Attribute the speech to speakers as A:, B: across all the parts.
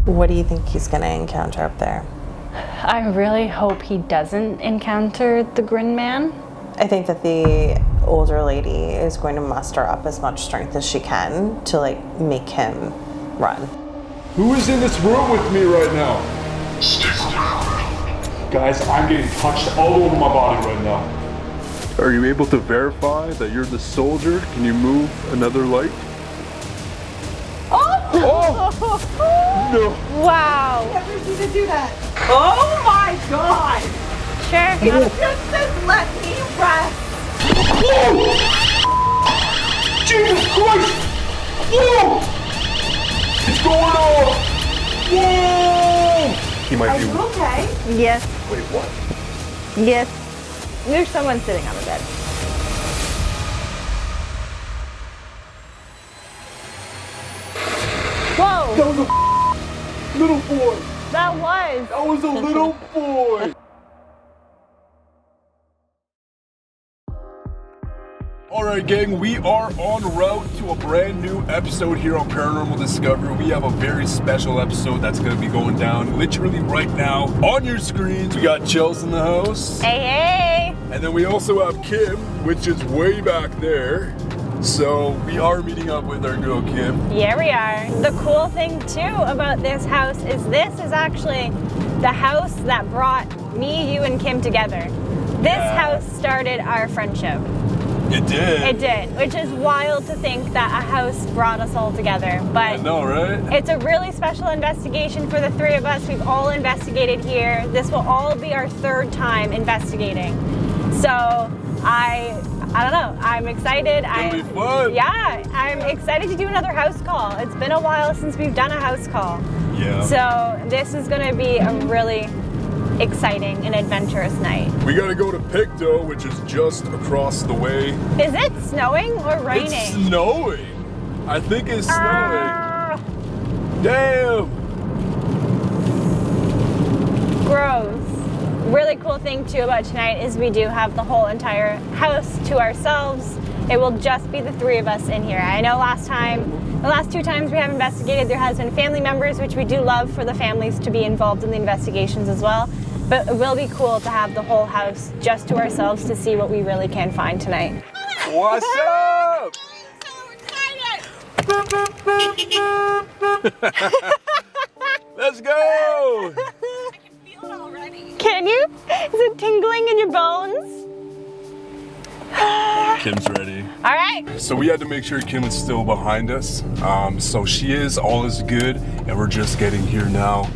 A: What do you think he's gonna encounter up there?
B: I really hope he doesn't encounter the Grin Man.
A: I think that the older lady is going to muster up as much strength as she can to like make him run.
C: Who is in this room with me right now? Guys, I'm getting touched all over my body right now. Are you able to verify that you're the soldier? Can you move another light? Oh! No!
B: Wow.
D: Never seen it do that. Oh my god!
B: Sure.
D: Just let me rest.
C: Whoa! Jesus Christ! Whoa! It's going on! Whoa! He might
D: Are
C: be.
D: you okay?
B: Yes.
C: Wait, what?
B: Yes. There's someone sitting on the bed. Whoa!
C: That was a little boy!
B: That was!
C: That was a little boy! Alright gang, we are en route to a brand new episode here on Paranormal Discovery. We have a very special episode that's going to be going down literally right now on your screens. We got Chels in the house.
B: Hey, hey!
C: And then we also have Kim, which is way back there. So we are meeting up with our girl Kim.
B: Yeah, we are. The cool thing too about this house is actually the house that brought me, you, and Kim together. This house started our friendship.
C: It did.
B: It did, which is wild to think that a house brought us all together. But
C: I know, right?
B: it's a really special investigation for the three of us. We've all investigated here. This will all be our third time investigating. So I don't know. I'm excited.
C: It'll be fun.
B: Yeah, I'm excited to do another house call. It's been a while since we've done a house call.
C: Yeah.
B: So this is going to be a really exciting and adventurous night.
C: We gotta go to Pictou, which is just across the way.
B: Is it snowing or raining?
C: It's snowing. I think it's snowing. Damn.
B: Gross. Really cool thing too about tonight is we do have the whole entire house to ourselves. It will just be the three of us in here. I know the last two times we have investigated, there has been family members, which we do love for the families to be involved in the investigations as well. But it will be cool to have the whole house just to ourselves to see what we really can find tonight.
C: What's up?
D: I'm so excited.
C: Let's go.
D: I can feel it already.
B: Can you? Is it tingling in your bones?
C: Kim's ready.
B: All right.
C: So we had to make sure Kim is still behind us. So she is, all is good, and we're just getting here now.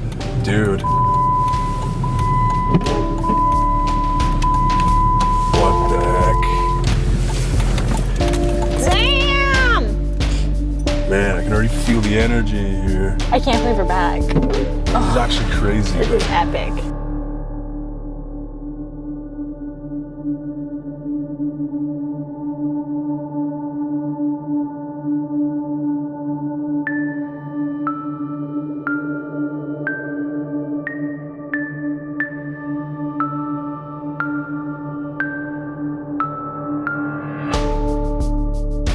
C: Dude. What the heck?
B: Damn!
C: Man, I can already feel the energy in here.
B: I can't believe we're back.
C: This is actually crazy.
B: This is epic.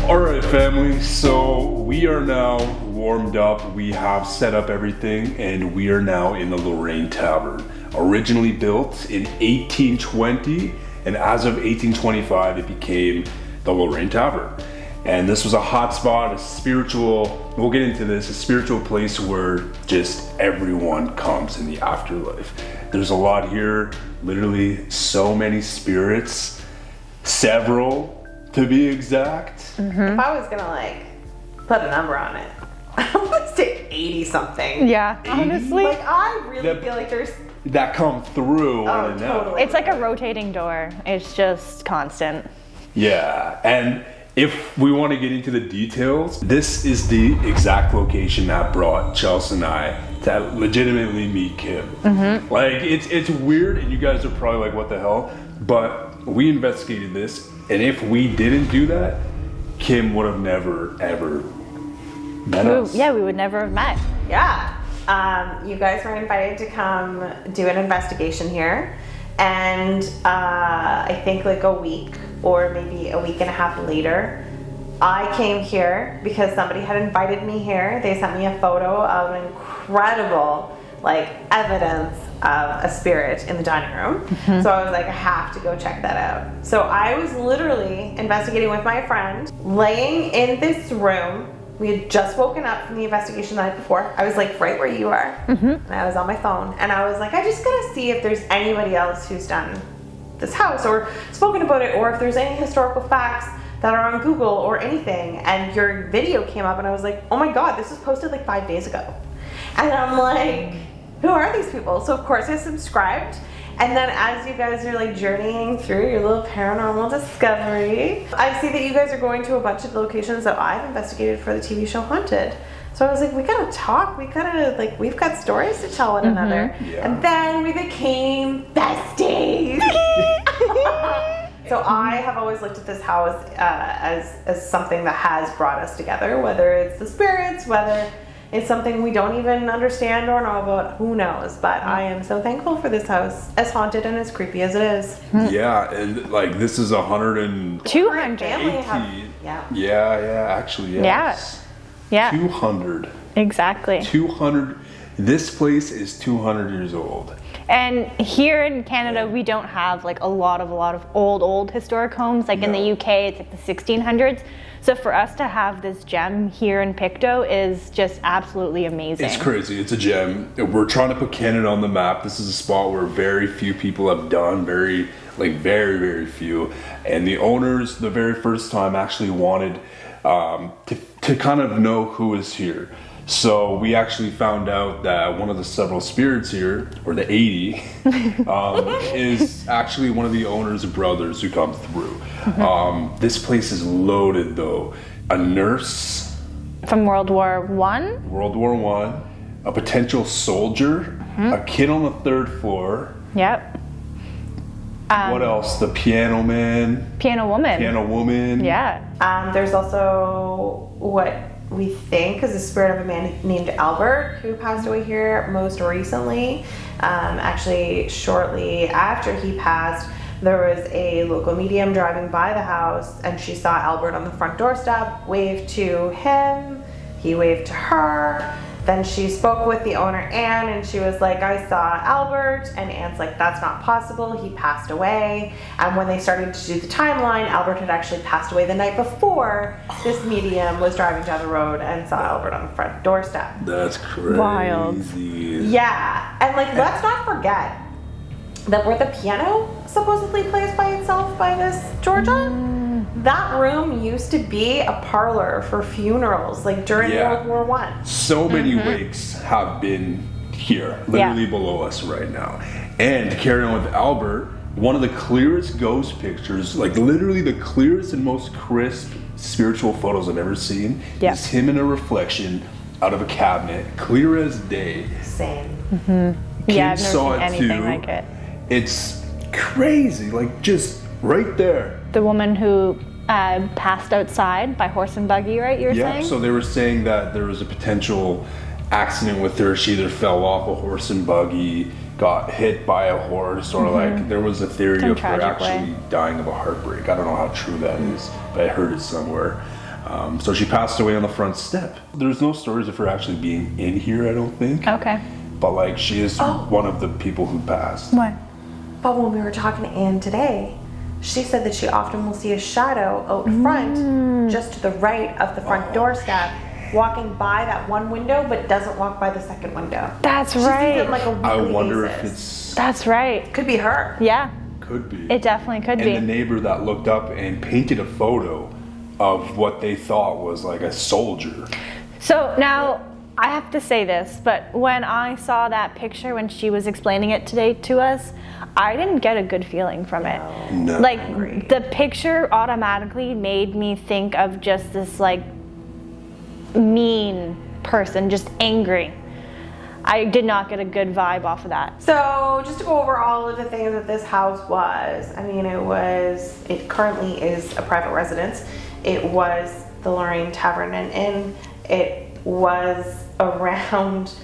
C: Alright family, so we are now warmed up, we have set up everything, and we are now in the Lorraine Tavern. Originally built in 1820, and as of 1825 it became the Lorraine Tavern. And this was a hot spot, a spiritual, we'll get into this, a spiritual place where just everyone comes in the afterlife. There's a lot here, literally so many spirits, several to be exact.
A: If I was gonna like put a number on it, I would say 80 something.
B: Yeah, honestly.
A: Like I really feel like there's
C: That come through on and out.
A: totally.
B: It's like a rotating door. It's just constant.
C: Yeah, and if we want to get into the details, this is the exact location that brought Chelsea and I to legitimately meet Kim. Like, it's weird, and you guys are probably like, what the hell? But we investigated this, and if we didn't do that, Kim would have never, ever met us.
B: Yeah, we would never have met.
A: Yeah. You guys were invited to come do an investigation here. And I think like a week or maybe a week and a half later, I came here because somebody had invited me here. They sent me a photo of an incredible, like, evidence of a spirit in the dining room. So I was like, I have to go check that out. So I was literally investigating with my friend, laying in this room. We had just woken up from the investigation the night before. I was like right where you are. And I was on my phone. And I was like, I just gotta see if there's anybody else who's done this house or spoken about it, or if there's any historical facts that are on Google or anything. And your video came up and I was like, oh my God, this was posted like 5 days ago. And I'm like, who are these people? So of course I subscribed. And then as you guys are like journeying through your little paranormal discovery, I see that you guys are going to a bunch of locations that I've investigated for the TV show Haunted. So I was like, we gotta talk, we've got stories to tell one another.
C: Yeah.
A: And then we became besties. So I have always looked at this house as something that has brought us together, whether it's the spirits, whether it's something we don't even understand or know about, who knows. But I am so thankful for this house, as haunted and as creepy as it is.
C: Yeah, and like this is 100
B: 200.
A: Family have,
C: actually, yes.
B: Yeah.
C: 200.
B: Exactly.
C: 200. This place is 200 years old.
B: And here in Canada, we don't have like a lot of old historic homes. Like in the UK, it's like the 1600s. So for us to have this gem here in Pictou is just absolutely amazing.
C: It's crazy. It's a gem. We're trying to put Canada on the map. This is a spot where very few people have done, very, very few. And the owners, the very first time, actually wanted to kind of know who is here. So we actually found out that one of the several spirits here, or the 80, is actually one of the owner's brothers who come through. This place is loaded though. A nurse.
B: From World War One?
C: World War I. A potential soldier. A kid on the 3rd floor.
B: Yep.
C: What else? The piano man.
B: Piano woman.
C: Piano woman.
B: Yeah.
A: There's also what we think is the spirit of a man named Albert, who passed away here most recently. Actually, shortly after he passed, there was a local medium driving by the house, and she saw Albert on the front doorstep, waved to him, he waved to her. Then she spoke with the owner, Anne, and she was like, I saw Albert. And Anne's like, that's not possible, he passed away. And when they started to do the timeline, Albert had actually passed away the night before this medium was driving down the road and saw Albert on the front doorstep.
C: That's crazy.
B: Wild.
A: Yeah, and like, let's not forget that where the piano supposedly plays by itself by this Georgia, that room used to be a parlor for funerals, like during World War I.
C: So many wakes have been here, literally below us right now. And to carry on with Albert, one of the clearest ghost pictures, like literally the clearest and most crisp spiritual photos I've ever seen, is him in a reflection out of a cabinet, clear as day.
A: Same.
C: Kids
B: Yeah, I've never
C: saw
B: seen
C: it
B: anything
C: too.
B: like it.
C: It's crazy, like just right there.
B: The woman who passed outside by horse and buggy, right? You were saying?
C: So they were saying that there was a potential accident with her. She either fell off a horse and buggy, got hit by a horse, or like there was a theory
B: Some
C: of her
B: tragic
C: actually dying of a heartbreak. I don't know how true that is, but I heard it somewhere. So she passed away on the front step. There's no stories of her actually being in here, I don't think.
B: Okay.
C: But like she is one of the people who passed.
B: What?
A: But when we were talking to Anne today, she said that she often will see a shadow out front, just to the right of the front doorstep, walking by that one window, but doesn't walk by the second window.
B: That's
A: She sees
B: right.
A: it like a weekly
C: I wonder
A: basis.
C: if it's
B: That's right.
A: Could be her.
B: Yeah,
C: could be.
B: it definitely could
C: And
B: be.
C: the neighbor that looked up and painted a photo of what they thought was like a soldier.
B: So now, I have to say this, but when I saw that picture when she was explaining it today to us, I didn't get a good feeling from it.
C: No.
B: Like, the picture automatically made me think of just this, like, mean person, just angry. I did not get a good vibe off of that.
A: So just to go over all of the things that this house was, I mean, it currently is a private residence. It was the Lorraine Tavern Inn. It was around,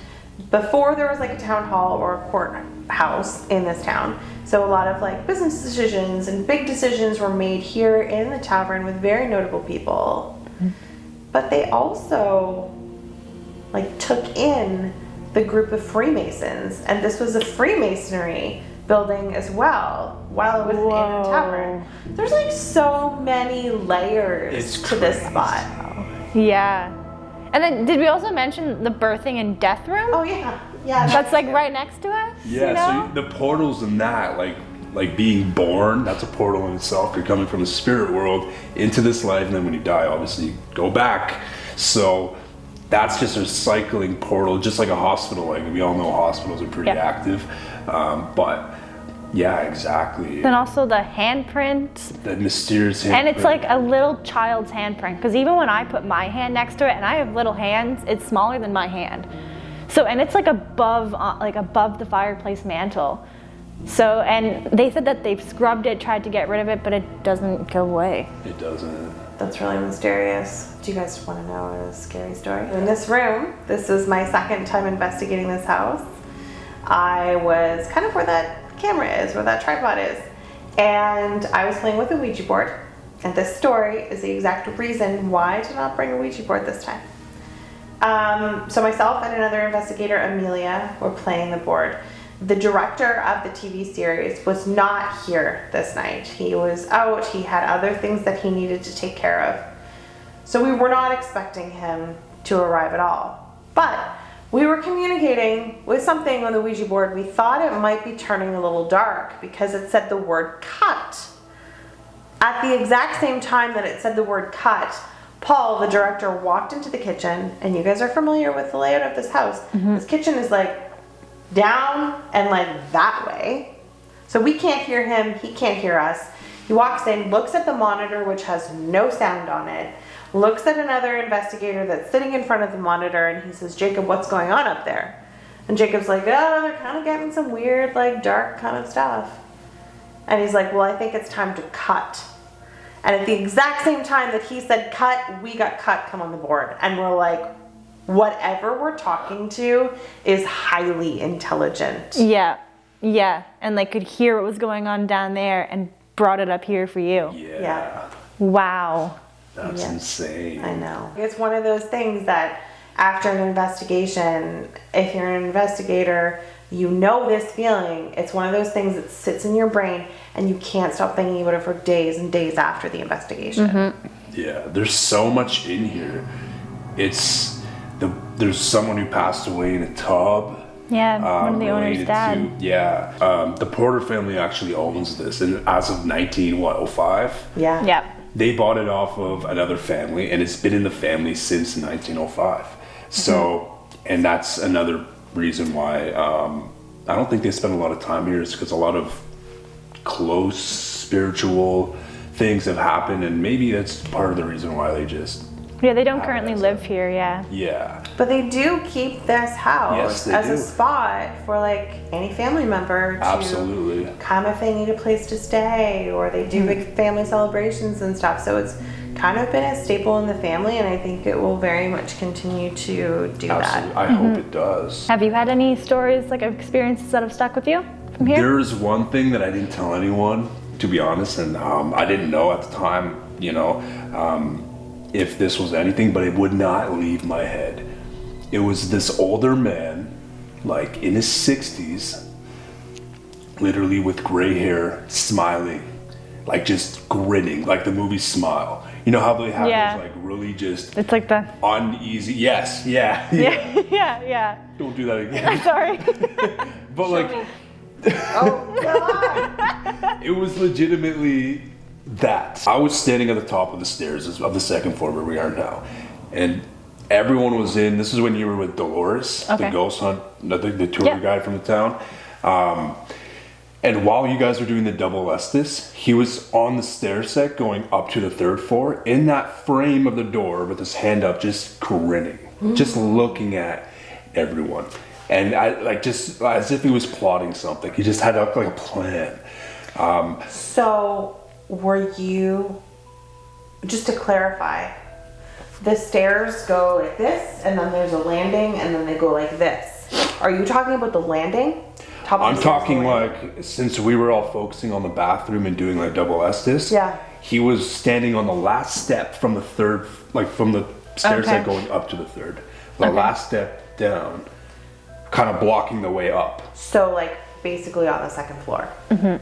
A: before there was like a town hall or a courthouse in this town. So a lot of like business decisions and big decisions were made here in the tavern with very notable people. but they also like took in the group of Freemasons, and this was a Freemasonry building as well while it was an inn and tavern. There's like so many layers to this spot.
B: Yeah. And then did we also mention the birthing and death room?
A: Oh yeah. Yeah.
B: That's like right next to us.
C: Yeah,
B: you know?
C: so the portals in that, like being born, that's a portal in itself. You're coming from the spirit world into this life, and then when you die, obviously you go back. So that's just a cycling portal, just like a hospital. Like we all know hospitals are pretty active, but yeah, exactly.
B: Then also the handprint.
C: The mysterious handprint.
B: And it's like a little child's handprint, because even when I put my hand next to it, and I have little hands, it's smaller than my hand. So, and it's like above the fireplace mantle. So, and they said that they've scrubbed it, tried to get rid of it, but it doesn't go away.
C: It doesn't.
A: That's really mysterious. Do you guys want to know a scary story? In this room, this is my second time investigating this house. I was kind of where that camera is, where that tripod is, and I was playing with a Ouija board, and this story is the exact reason why I did not bring a Ouija board this time. So myself and another investigator, Amelia, were playing the board. The director of the TV series was not here this night. He was out. He had other things that he needed to take care of. So we were not expecting him to arrive at all. But we were communicating with something on the Ouija board. We thought it might be turning a little dark because it said the word cut. At the exact same time that it said the word cut, Paul, the director, walked into the kitchen, and you guys are familiar with the layout of this house. This kitchen is like down and like that way. So we can't hear him, he can't hear us. He walks in, looks at the monitor, which has no sound on it, looks at another investigator that's sitting in front of the monitor, and he says, "Jacob, what's going on up there?" And Jacob's like, "Oh, they're kind of getting some weird, like dark kind of stuff." And he's like, "Well, I think it's time to cut." And at the exact same time that he said cut, we got cut come on the board. And we're like, whatever we're talking to is highly intelligent.
B: Yeah, yeah. And they could hear what was going on down there and brought it up here for you.
C: Yeah.
B: Wow.
C: That's insane.
A: I know. It's one of those things that after an investigation, if you're an investigator, you know this feeling. It's one of those things that sits in your brain and you can't stop thinking about it for days and days after the investigation.
C: Yeah, there's so much in here. There's someone who passed away in a tub.
B: Yeah, one of the owner's
C: related
B: dad.
C: The Porter family actually owns this, and as of 1905,
A: Yeah.
C: they bought it off of another family, and it's been in the family since 1905. So, and that's another reason why I don't think they spend a lot of time here, is because a lot of close spiritual things have happened, and maybe that's part of the reason why they just
B: Yeah, they don't currently live here,
C: yeah.
A: But they do keep this house
C: Yes,
A: as
C: they
A: a
C: do.
A: spot for like any family member to
C: Absolutely.
A: come if they need a place to stay, or they do big family celebrations and stuff. So it's kind of been a staple in the family, and I think it will very much continue to do
C: Absolutely.
A: that.
C: I hope it does.
B: Have you had any stories, like experiences that have stuck with you from here?
C: There's one thing that I didn't tell anyone, to be honest, and I didn't know at the time, if this was anything, but it would not leave my head. It was this older man, like in his 60s, literally with gray hair, smiling, like just grinning, like the movie Smile. You know how they have those like really just
B: It's like the...
C: uneasy, yes, yeah.
B: Yeah.
C: Don't do that again.
B: Sorry.
C: But like,
A: Oh, God.
C: it was legitimately that. I was standing at the top of the stairs of the second floor where we are now, and everyone was in. This is when you were with Dolores, the ghost hunt, the tour guide from the town. And while you guys were doing the double Estes, he was on the stair set going up to the third floor in that frame of the door with his hand up, just grinning, just looking at everyone. And I like just as if he was plotting something. He just had like a plan.
A: So were you, just to clarify, the stairs go like this, and then there's a landing, and then they go like this. Are you talking about the landing?
C: I'm talking like, since we were all focusing on the bathroom and doing like double Estes,
A: Yeah.
C: he was standing on the last step from the third, like from the Stairs
B: Okay.
C: that going up to the third. The last step down, kind of blocking the way up,
A: So like basically on the second floor.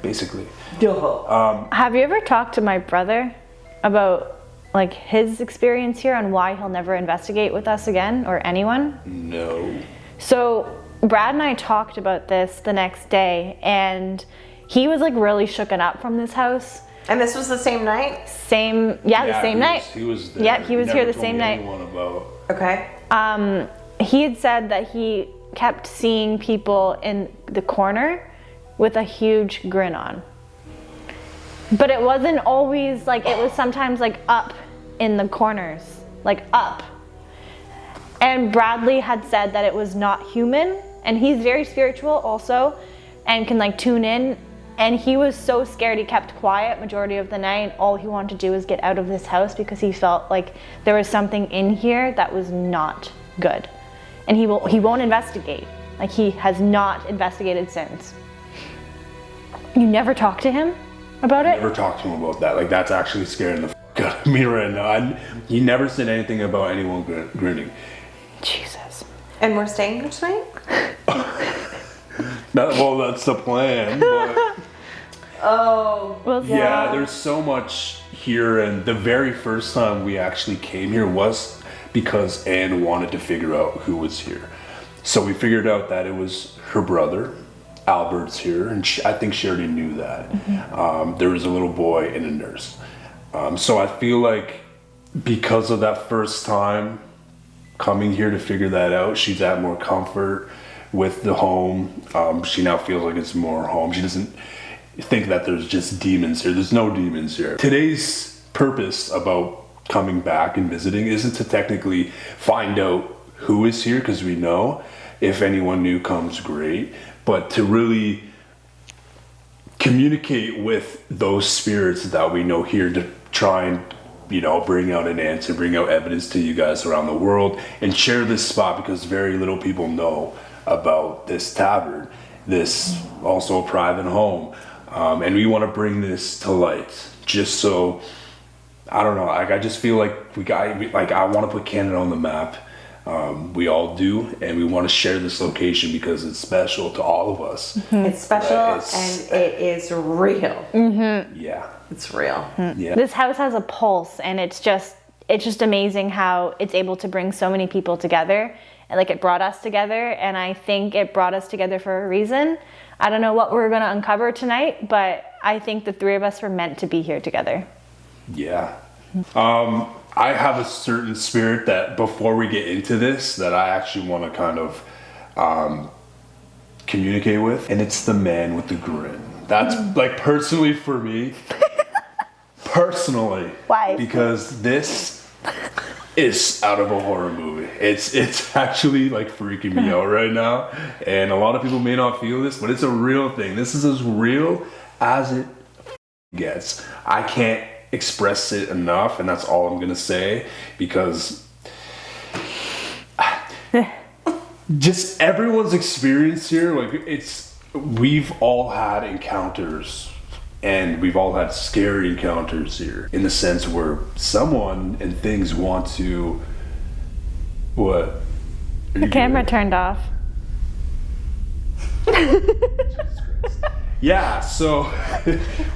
C: basically.
B: Have you ever talked to my brother about like his experience here and why he'll never investigate with us again or anyone?
C: No.
B: So Brad and I talked about this the next day, and he was like really shooken up from this house.
A: And this was the same night?
B: The same night.
C: He was there.
B: Yep, he was here
C: Never
B: the
C: told
B: same
C: me
B: night.
C: anyone about.
A: Okay.
B: He had said that he kept seeing people in the corner with a huge grin on. But it wasn't always like, it was sometimes like up in the corners, like up. And Bradley had said that it was not human, and he's very spiritual also and can like tune in. And he was so scared, he kept quiet majority of the night. All he wanted to do was get out of this house because he felt like there was something in here that was not good. And he won't investigate. Like, he has not investigated since. You never talked to him about it?
C: Never talked to him about that. Like, that's actually scaring the out of me right now. He never said anything about anyone grinning.
B: Jesus.
A: And we're staying here tonight?
C: Well, that's the plan. But
A: Oh.
B: Well,
C: yeah, there's so much here, and the very first time we actually came here was because Anne wanted to figure out who was here. So we figured out that it was her brother, Albert's here, and I think she already knew that. There was a little boy and a nurse. So I feel like because of that first time coming here to figure that out, she's at more comfort with the home. She now feels like it's more home. She doesn't think that there's just demons here. There's no demons here. Today's purpose about coming back and visiting isn't to technically find out who is here, because we know. If anyone new comes, great. But to really communicate with those spirits that we know here, to try and, you know, bring out an answer, bring out evidence to you guys around the world, and share this spot, because very little people know about this tavern, this also a private home, and we want to bring this to light, just so, I don't know, like, I just feel like I want to put Canada on the map. We all do, and we want to share this location because it's special to all of us.
A: It's special
C: Right,
A: and it is real.
C: Yeah.
A: It's real.
C: Yeah.
B: This house has a pulse, and it's just amazing how it's able to bring so many people together. And like, it brought us together, and I think it brought us together for a reason. I don't know what we're going to uncover tonight, but I think the three of us were meant to be here together.
C: Yeah. I have a certain spirit that before we get into this, that I actually want to kind of communicate with, and it's the man with the grin. That's like, personally for me, personally.
B: Why?
C: Because this is out of a horror movie. It's actually like freaking me out right now, and a lot of people may not feel this, but it's a real thing. This is as real as it gets. I can't express it enough, and that's all I'm gonna say, because just everyone's experience here, like, we've all had encounters, and we've all had scary encounters here, in the sense where someone and things want to, what?
B: The camera turned off.
C: Yeah, so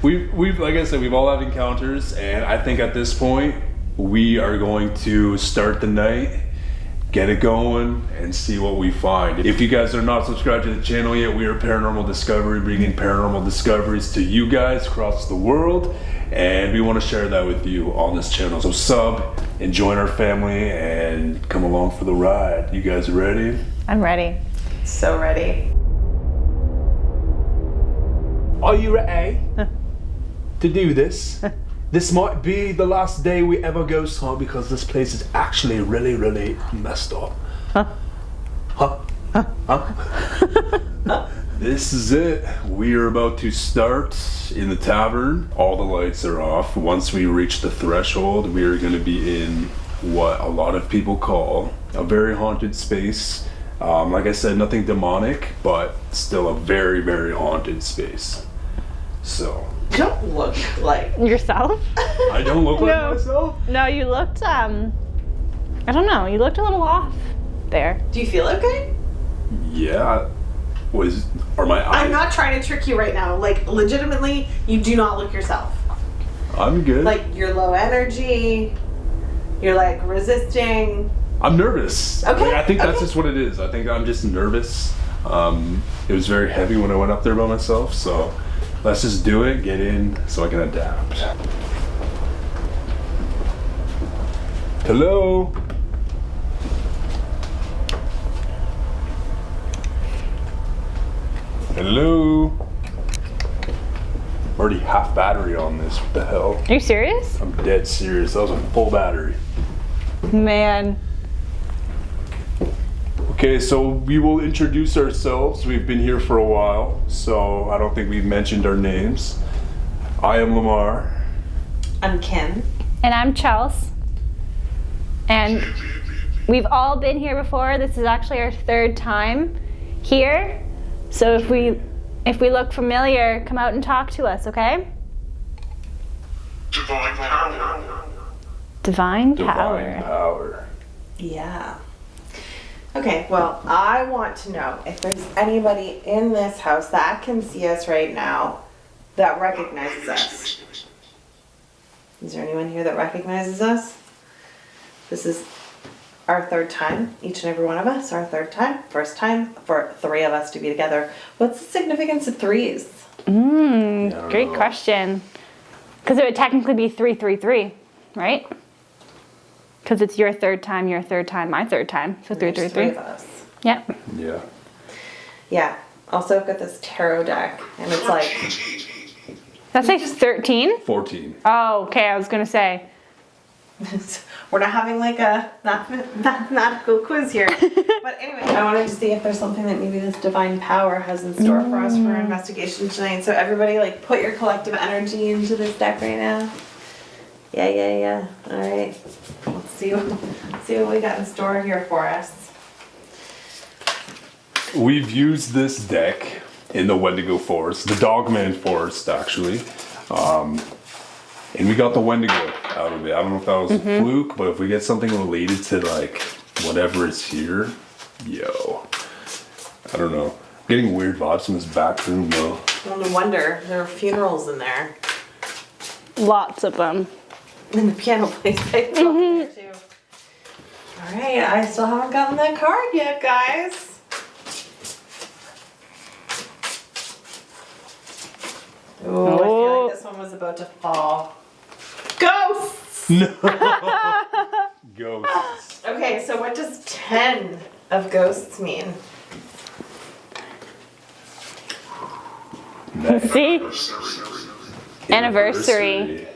C: we've like I said, we've all had encounters, and I think at this point we are going to start the night, get it going, and see what we find. If you guys are not subscribed to the channel yet, we are Paranormal Discovery, bringing paranormal discoveries to you guys across the world, and we want to share that with you on this channel. So sub and join our family and come along for the ride. You guys ready?
B: I'm ready.
A: So ready.
C: Are you ready to do this? This might be the last day we ever go home, because this place is actually really, really messed up. This is it. We are about to start in the tavern. All the lights are off. Once we reach the threshold, we are going to be in what a lot of people call a very haunted space. Like I said, nothing demonic, but still a very, very haunted space. So,
A: You don't look like.
B: Yourself?
C: I don't look like
B: No.
C: myself?
B: No, you looked I don't know. You looked a little off there.
A: Do you feel okay?
C: Yeah. Are my eyes?
A: I'm not trying to trick you right now. Like, legitimately, you do not look yourself.
C: I'm good.
A: Like, you're low energy. You're, like, resisting.
C: I'm nervous.
A: Okay.
C: Like, I think that's just what it is. I think I'm just nervous. It was very heavy when I went up there by myself, so let's just do it, get in, so I can adapt. Hello? Hello? I'm already half battery on this. What the hell?
B: Are you serious?
C: I'm dead serious. That was a full battery.
B: Man.
C: Okay, so we will introduce ourselves. We've been here for a while, so I don't think we've mentioned our names. I am Lamar.
A: I'm Kim.
B: And I'm Chels. And we've all been here before. This is actually our 3rd time here. So if we look familiar, come out and talk to us, okay?
E: Divine power.
B: Divine
C: Divine
B: power.
C: power.
A: Yeah. Okay, well, I want to know if there's anybody in this house that can see us right now that recognizes us. Is there anyone here that recognizes us? This is our 3rd time, each and every one of us, our 3rd time. First time for 3 of us to be together. What's the significance of 3s?
B: Great question. Because it would technically be 333, right? Because it's your 3rd time, my 3rd time. So 333.
A: 3 of us.
B: Yep.
C: Yeah.
A: Yeah. Also, I've got this tarot deck, and it's like,
B: That says 13?
C: 14.
B: Oh, okay. I was going to say.
A: we're not having like a mathematical quiz here. But anyway, I wanted to see if there's something that maybe this divine power has in store for us for our investigation tonight. So everybody, like, put your collective energy into this deck right now. Yeah. All right. Let's see what we got in store here for us.
C: We've used this deck in the Wendigo Forest, the Dogman Forest, actually. And we got the Wendigo out of it. I don't know if that was a fluke, but if we get something related to, like, whatever is here, yo. I don't know. I'm getting weird vibes from this back room, though.
A: Well, no wonder. There are funerals in there.
B: Lots of them.
A: And the piano plays there too. All right, I still haven't gotten that card yet, guys. Oh, I feel like this one was about to fall. Ghosts!
C: Ghosts.
A: Okay, so what does 10 of ghosts mean?
B: See? Anniversary.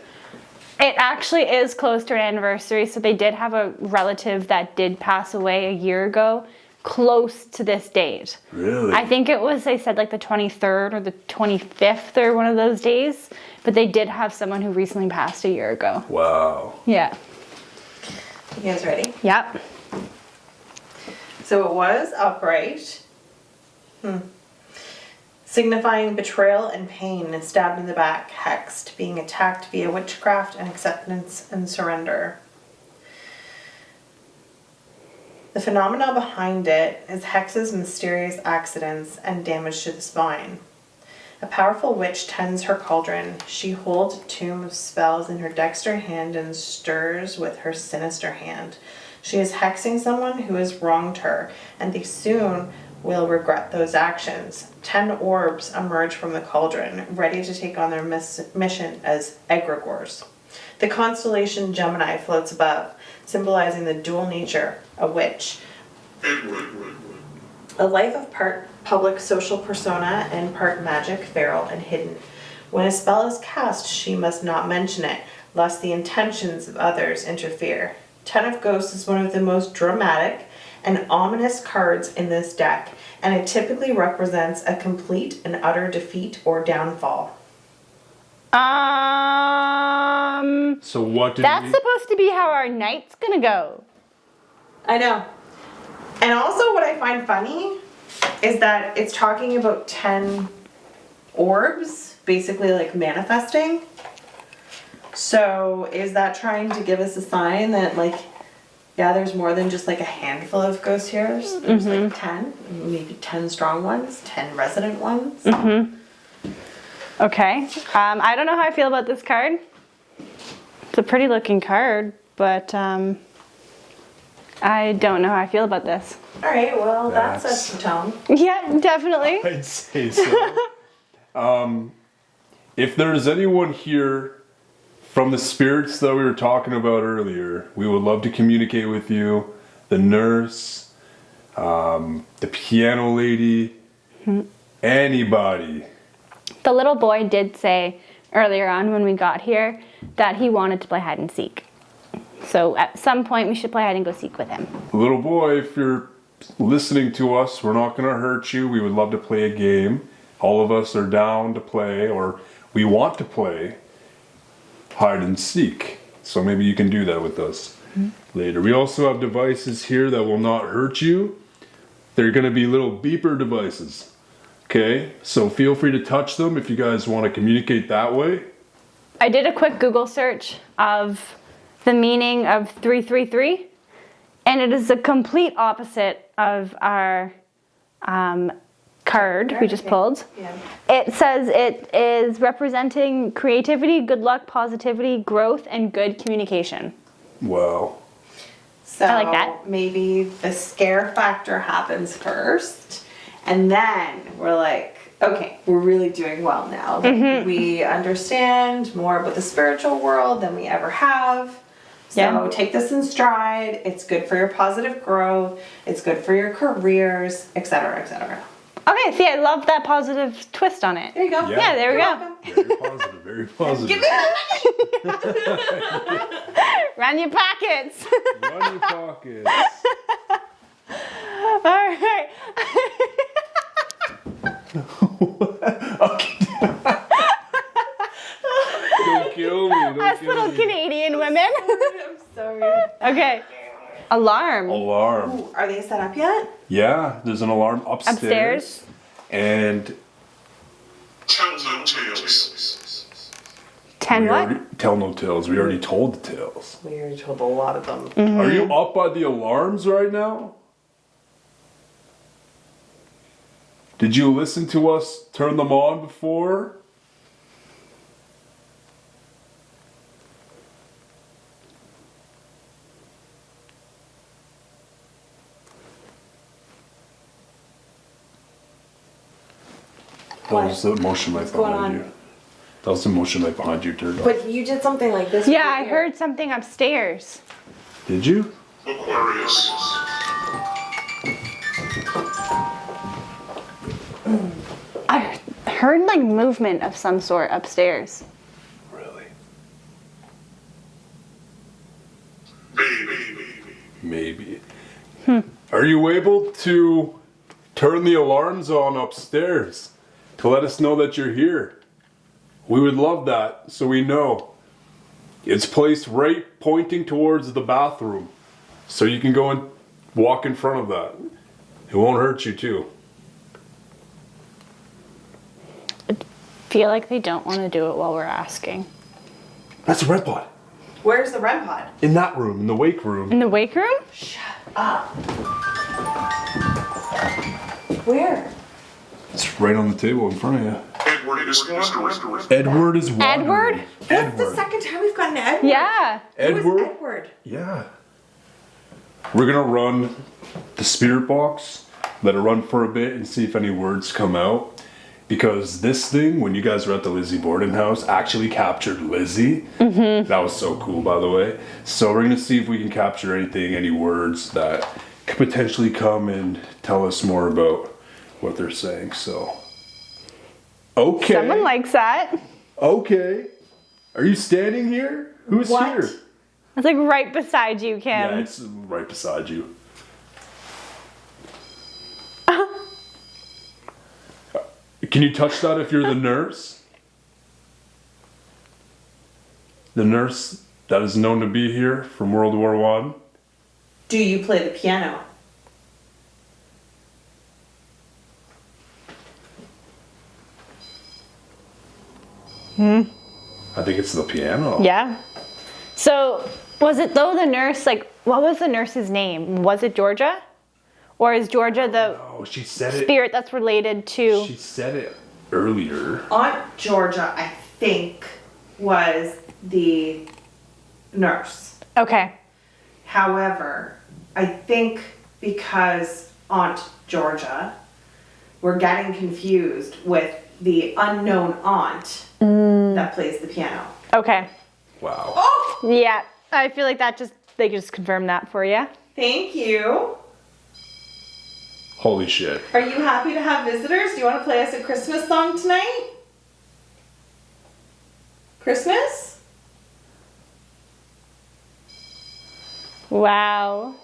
B: It actually is close to an anniversary, so they did have a relative that did pass away a year ago, close to this date.
C: Really?
B: I think it was, they said like the 23rd or the 25th or one of those days, but they did have someone who recently passed a year ago.
C: Wow.
B: Yeah.
A: You guys ready?
B: Yep.
A: So it was upright. Signifying betrayal and pain, stabbed in the back, hexed, being attacked via witchcraft and acceptance and surrender. The phenomena behind it is hexes, mysterious accidents, and damage to the spine. A powerful witch tends her cauldron. She holds a tomb of spells in her dexter hand and stirs with her sinister hand. She is hexing someone who has wronged her, and they soon will regret those actions. 10 orbs emerge from the cauldron, ready to take on their mission as egregores. The constellation Gemini floats above, symbolizing the dual nature, a witch. A life of part public social persona and part magic, feral, and hidden. When a spell is cast, she must not mention it, lest the intentions of others interfere. 10 of Ghosts is one of the most dramatic and ominous cards in this deck, and it typically represents a complete and utter defeat or downfall.
C: So what did
B: That's supposed to be how our night's gonna go.
A: I know. And also what I find funny is that it's talking about 10 orbs, basically like manifesting. So is that trying to give us a sign that like Yeah, there's more than just like a handful of ghosts here. There's like 10, maybe 10 strong ones, 10 resident ones.
B: Okay. I don't know how I feel about this card. It's a pretty looking card, but I don't know how I feel about this.
A: All right, well, that sets the tone.
B: Yeah, definitely.
C: I'd say so. If there's anyone here from the spirits that we were talking about earlier, we would love to communicate with you. The nurse, the piano lady, anybody.
B: The little boy did say earlier on when we got here that he wanted to play hide and seek. So at some point we should play hide and go seek with him.
C: Little boy, if you're listening to us, we're not going to hurt you. We would love to play a game. All of us are down to play, or we want to play hide and seek. So maybe you can do that with us later. We also have devices here that will not hurt you. They're going to be little beeper devices. Okay, so feel free to touch them if you guys want to communicate that way.
B: I did a quick Google search of the meaning of 333, and it is the complete opposite of our card we just pulled.
A: Yeah.
B: It says it is representing creativity, good luck, positivity, growth, and good communication.
C: Wow.
A: So
B: I like that.
A: maybe the scare factor happens first, and then we're like, okay, we're really doing well now. We understand more about the spiritual world than we ever have. So take this in stride. It's good for your positive growth. It's good for your careers, etc., etc.
B: Okay, see, I love that positive twist on it.
A: There you go.
B: Yeah, there we go.
C: Very positive, very positive.
A: Give me that.
B: Run your pockets.
C: Run your pockets.
B: All right.
C: Don't kill me. Don't
B: Us
C: kill
B: little
C: me.
B: Canadian women.
A: I'm sorry.
B: Okay. Alarm.
C: Alarm.
A: Ooh, are they set up yet?
C: Yeah, there's an alarm upstairs. And
E: Tell no tales.
B: 10
C: we
B: what?
C: already- tell no tales. We already told the tales.
A: We already told a lot of them.
C: Are you up by the alarms right now? Did you listen to us turn them on before? That was the motion light
A: going
C: behind
A: on?
C: you. That was the motion light behind you turned on.
A: But you did something like this.
B: Yeah, I
A: before.
B: heard something upstairs.
C: Did you?
E: Aquarius.
B: I heard like movement of some sort upstairs.
C: Really?
E: Maybe.
C: Maybe. Are you able to turn the alarms on upstairs to let us know that you're here? We would love that, so we know. It's placed right pointing towards the bathroom, so you can go and walk in front of that. It won't hurt you too.
B: I feel like they don't want to do it while we're asking.
C: That's a red pod.
A: Where's the REM pod?
C: In that room, in the wake room.
B: In the wake room?
A: Where?
C: It's right on the table in front of you.
E: Edward is wandering.
C: Edward is wandering.
B: Edward?
A: That's the second time we've gotten Edward.
B: Yeah.
A: Who is
C: Edward?
A: Edward?
C: Yeah. We're gonna run the spirit box, let it run for a bit and see if any words come out. Because this thing, when you guys were at the Lizzie boarding house, actually captured Lizzie. That was so cool, by the way. So we're gonna see if we can capture anything, any words that could potentially come and tell us more about what they're saying. So, okay.
B: Someone likes that.
C: Okay. Are you standing here? Who's
A: What?
C: here?
B: It's like right beside you, Kim.
C: Yeah, it's right beside you. Can you touch that if you're the nurse? The nurse that is known to be here from World War I?
A: Do you play the piano?
C: I think it's the piano.
B: Yeah. So was it though the nurse like what was the nurse's name? Was it Georgia? Or is Georgia the
C: Oh, she said it.
B: spirit that's related to...
C: She said it earlier.
A: Aunt Georgia, I think, was the nurse.
B: Okay.
A: However, I think because Aunt Georgia, we're getting confused with the unknown aunt that plays the piano.
B: Okay.
C: Wow.
A: Oh,
B: Yeah, I feel like that they just confirmed that for you.
A: thank you.
C: Holy shit.
A: Are you happy to have visitors? Do you want to play us a Christmas song tonight? Christmas?
B: Wow.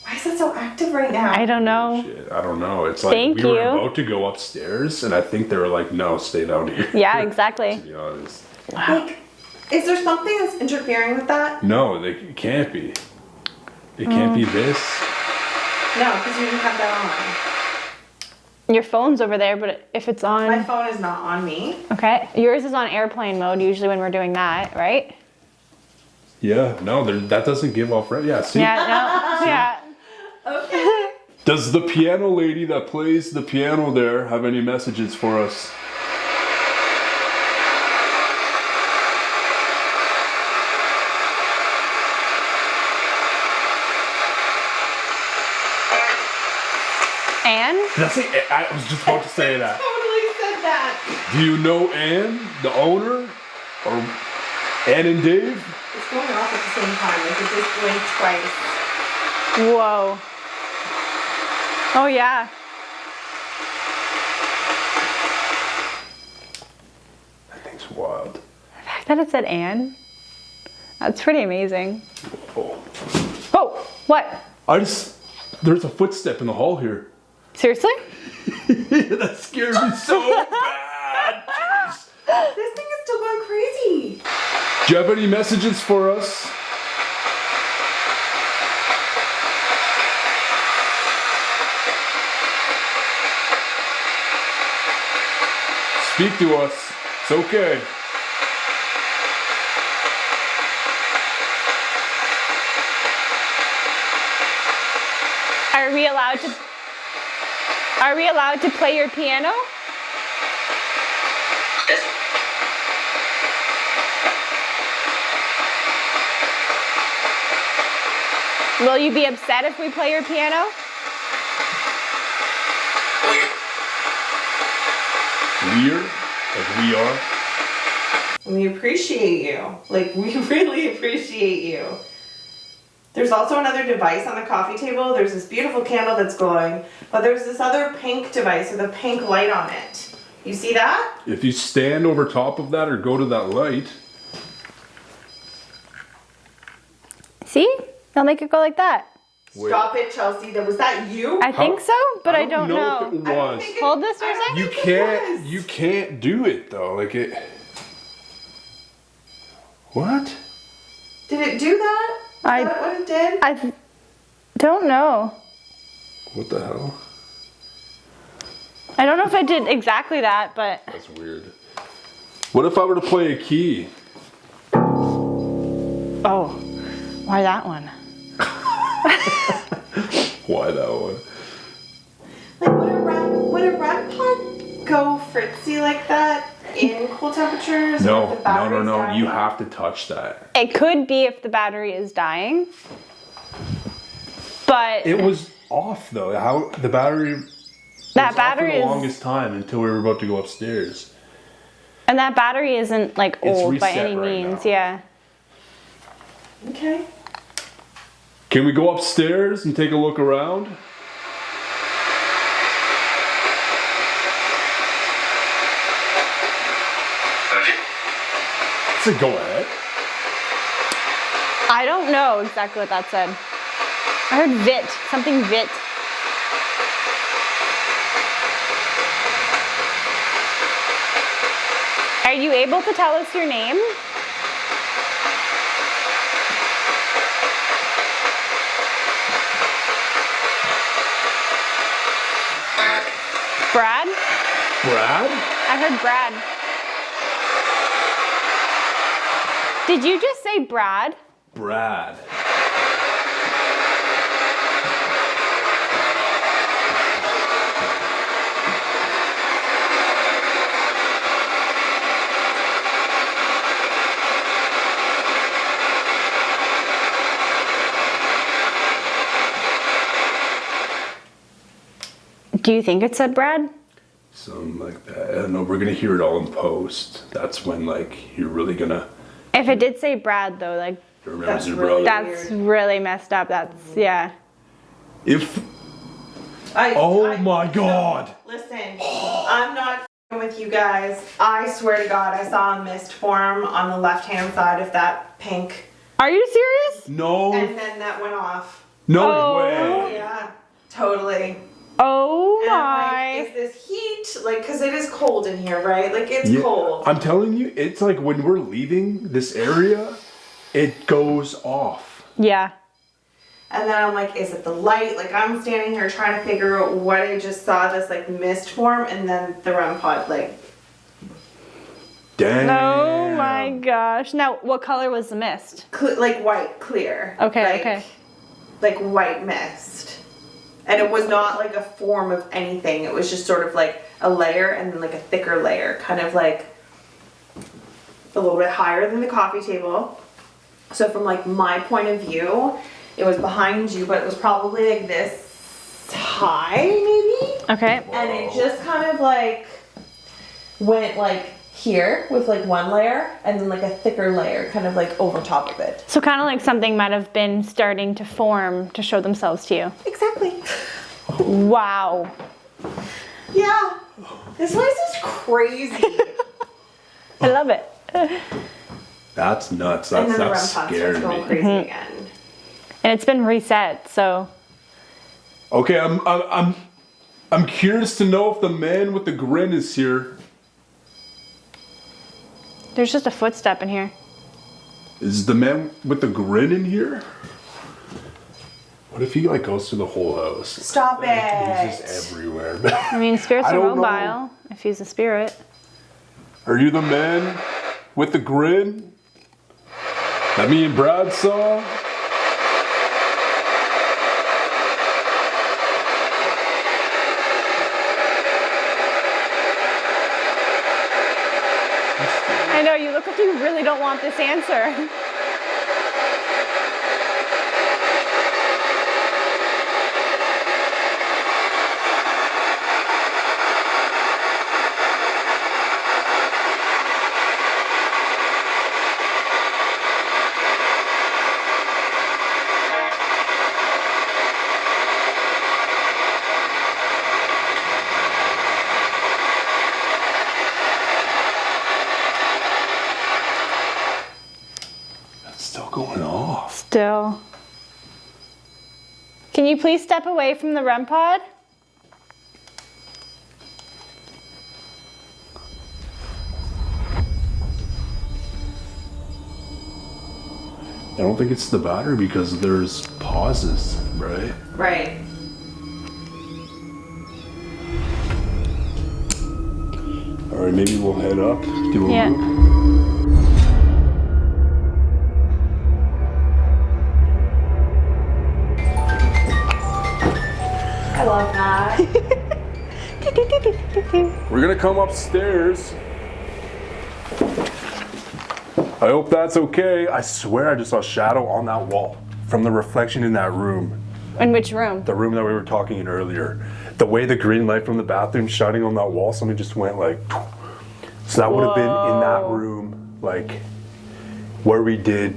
A: Why is that so active right now?
B: I don't know.
C: Shit, I don't know. It's like
B: Thank
C: we were
B: you.
C: about to go upstairs, and I think they were like, no, stay down here.
B: Yeah, exactly.
C: To be honest.
A: Like, is there something that's interfering with that?
C: No, it can't be. It can't be this.
A: No, because you didn't have that
B: Your phone's over there, but if it's
A: on. My
B: on...
A: phone is not on me.
B: Okay. Yours is on airplane mode usually when we're doing that, right?
C: Yeah, no, that doesn't give off. Yeah, see?
B: Yeah, no. Yeah.
A: Okay.
C: Does the piano lady that plays the piano there have any messages for us?
B: Anne?
C: That's it. I was just about to say that.
A: Totally said that.
C: Do you know Anne, the owner? Or Anne and Dave?
A: It's going off at the same time. Like it just blinked twice.
B: Whoa. Oh, yeah.
C: That thing's wild.
B: The fact that it said Anne, that's pretty amazing.
C: Oh.
B: Oh, what?
C: There's a footstep in the hall here.
B: Seriously?
C: That scared me so bad. Jeez.
A: This thing is still going crazy.
C: Do you have any messages for us? Speak to us. It's okay.
B: Are we allowed to play your piano? Will you be upset if we play your piano?
C: We're like we are.
A: We appreciate you. Like, we really appreciate you. There's also another device on the coffee table. There's this beautiful candle that's glowing, but there's this other pink device with a pink light on it. You see that?
C: If you stand over top of that or go to that light.
B: See? I'll make it go like that.
C: Wait.
A: Stop it, Chelsea. Was that you?
B: I think so, but I don't know.
C: If it
A: I don't
C: was.
A: think
B: Hold this for a
A: I don't
B: second.
C: You
A: think it
C: can't.
A: was.
C: You can't do it though. Like it. What?
A: Did it do that? Is that what it did?
B: I don't know.
C: What the hell?
B: I don't know if I did exactly that, but
C: That's weird. What if I were to play a key?
B: oh, why that one?
C: Why that one?
A: Like, would a REM pod go fritzy like that in cool temperatures? or
C: No,
A: if the battery's
C: no.
A: dying?
C: You have to touch that.
B: It could be if the battery is dying, but
C: It was off though. How the battery?
B: that
C: was
B: battery
C: off for the
B: is,
C: longest time until we were about to go upstairs.
B: and that battery isn't like
C: It's
B: old by
C: reset
B: any
C: right
B: means.
C: now.
B: Yeah.
A: Okay.
C: Can we go upstairs and take a look around? So go ahead.
B: I don't know exactly what that said. I heard Vit, something Vit. Are you able to tell us your name? Brad?
C: Brad?
B: I heard Brad. Did you just say Brad?
C: Brad.
B: Do you think it said Brad?
C: Something like that. I don't know. We're gonna hear it all in post. That's when like you're really gonna.
B: If it did say Brad though, like
C: Remembers your
A: really
C: brother.
B: that's really messed up. That's yeah.
C: If. Oh my God.
A: Listen, I'm not f***ing with you guys. I swear to God, I saw a mist form on the left-hand side of that pink,
B: Are you serious?
C: No.
A: and then that went off.
C: No
B: Oh.
C: way.
A: Yeah, totally.
B: Oh
A: And I'm
B: my.
A: like, is this heat? Like, because it is cold in here, right? Like, it's
C: Yeah,
A: cold.
C: I'm telling you, it's like when we're leaving this area, it goes off.
B: Yeah.
A: And then I'm like, is it the light? Like, I'm standing here trying to figure out what I just saw, this, like, mist form, and then the REM pod, like,
C: Damn.
B: Oh my gosh. Now, what color was the mist?
A: like white, clear.
B: Okay,
A: like,
B: okay.
A: Like white mist. And it was not like a form of anything. It was just sort of like a layer and then like a thicker layer, kind of like a little bit higher than the coffee table. So from like my point of view, it was behind you, but it was probably like this high maybe.
B: Okay.
A: And it just kind of like went like here with like one layer and then like a thicker layer kind of like over top of it.
B: So kind of like something might have been starting to form to show themselves to you.
A: Exactly.
B: Wow.
A: Yeah. This place is crazy.
B: I love it.
C: That's nuts.
A: And
C: That's
A: then the REM
C: that
A: pod starts
C: scared
A: going
C: me.
A: crazy again.
B: And it's been reset, so
C: Okay, I'm curious to know if the man with the grin is here.
B: there's just a footstep in here.
C: Is the man with the grin in here? What if he like goes through the whole house?
A: Stop
C: He's
A: it.
C: just everywhere.
B: I mean, spirits
C: I
B: are
C: don't know.
B: mobile if he's a spirit.
C: Are you the man with the grin that me and Brad saw?
B: I know, you look like you really don't want this answer.
C: That's still going off.
B: Still. Can you please step away from the REM pod?
C: I don't think it's the battery because there's pauses, right?
A: Right.
C: All right, maybe we'll head up. Do a
B: Yeah.
C: loop.
A: I love that.
C: We're gonna come upstairs. I hope that's okay. I swear I just saw a shadow on that wall from the reflection in that room.
B: In which room?
C: The room that we were talking in earlier. The way the green light from the bathroom shining on that wall, something just went like. So that would have been in that
B: Whoa.
C: room, like where we did.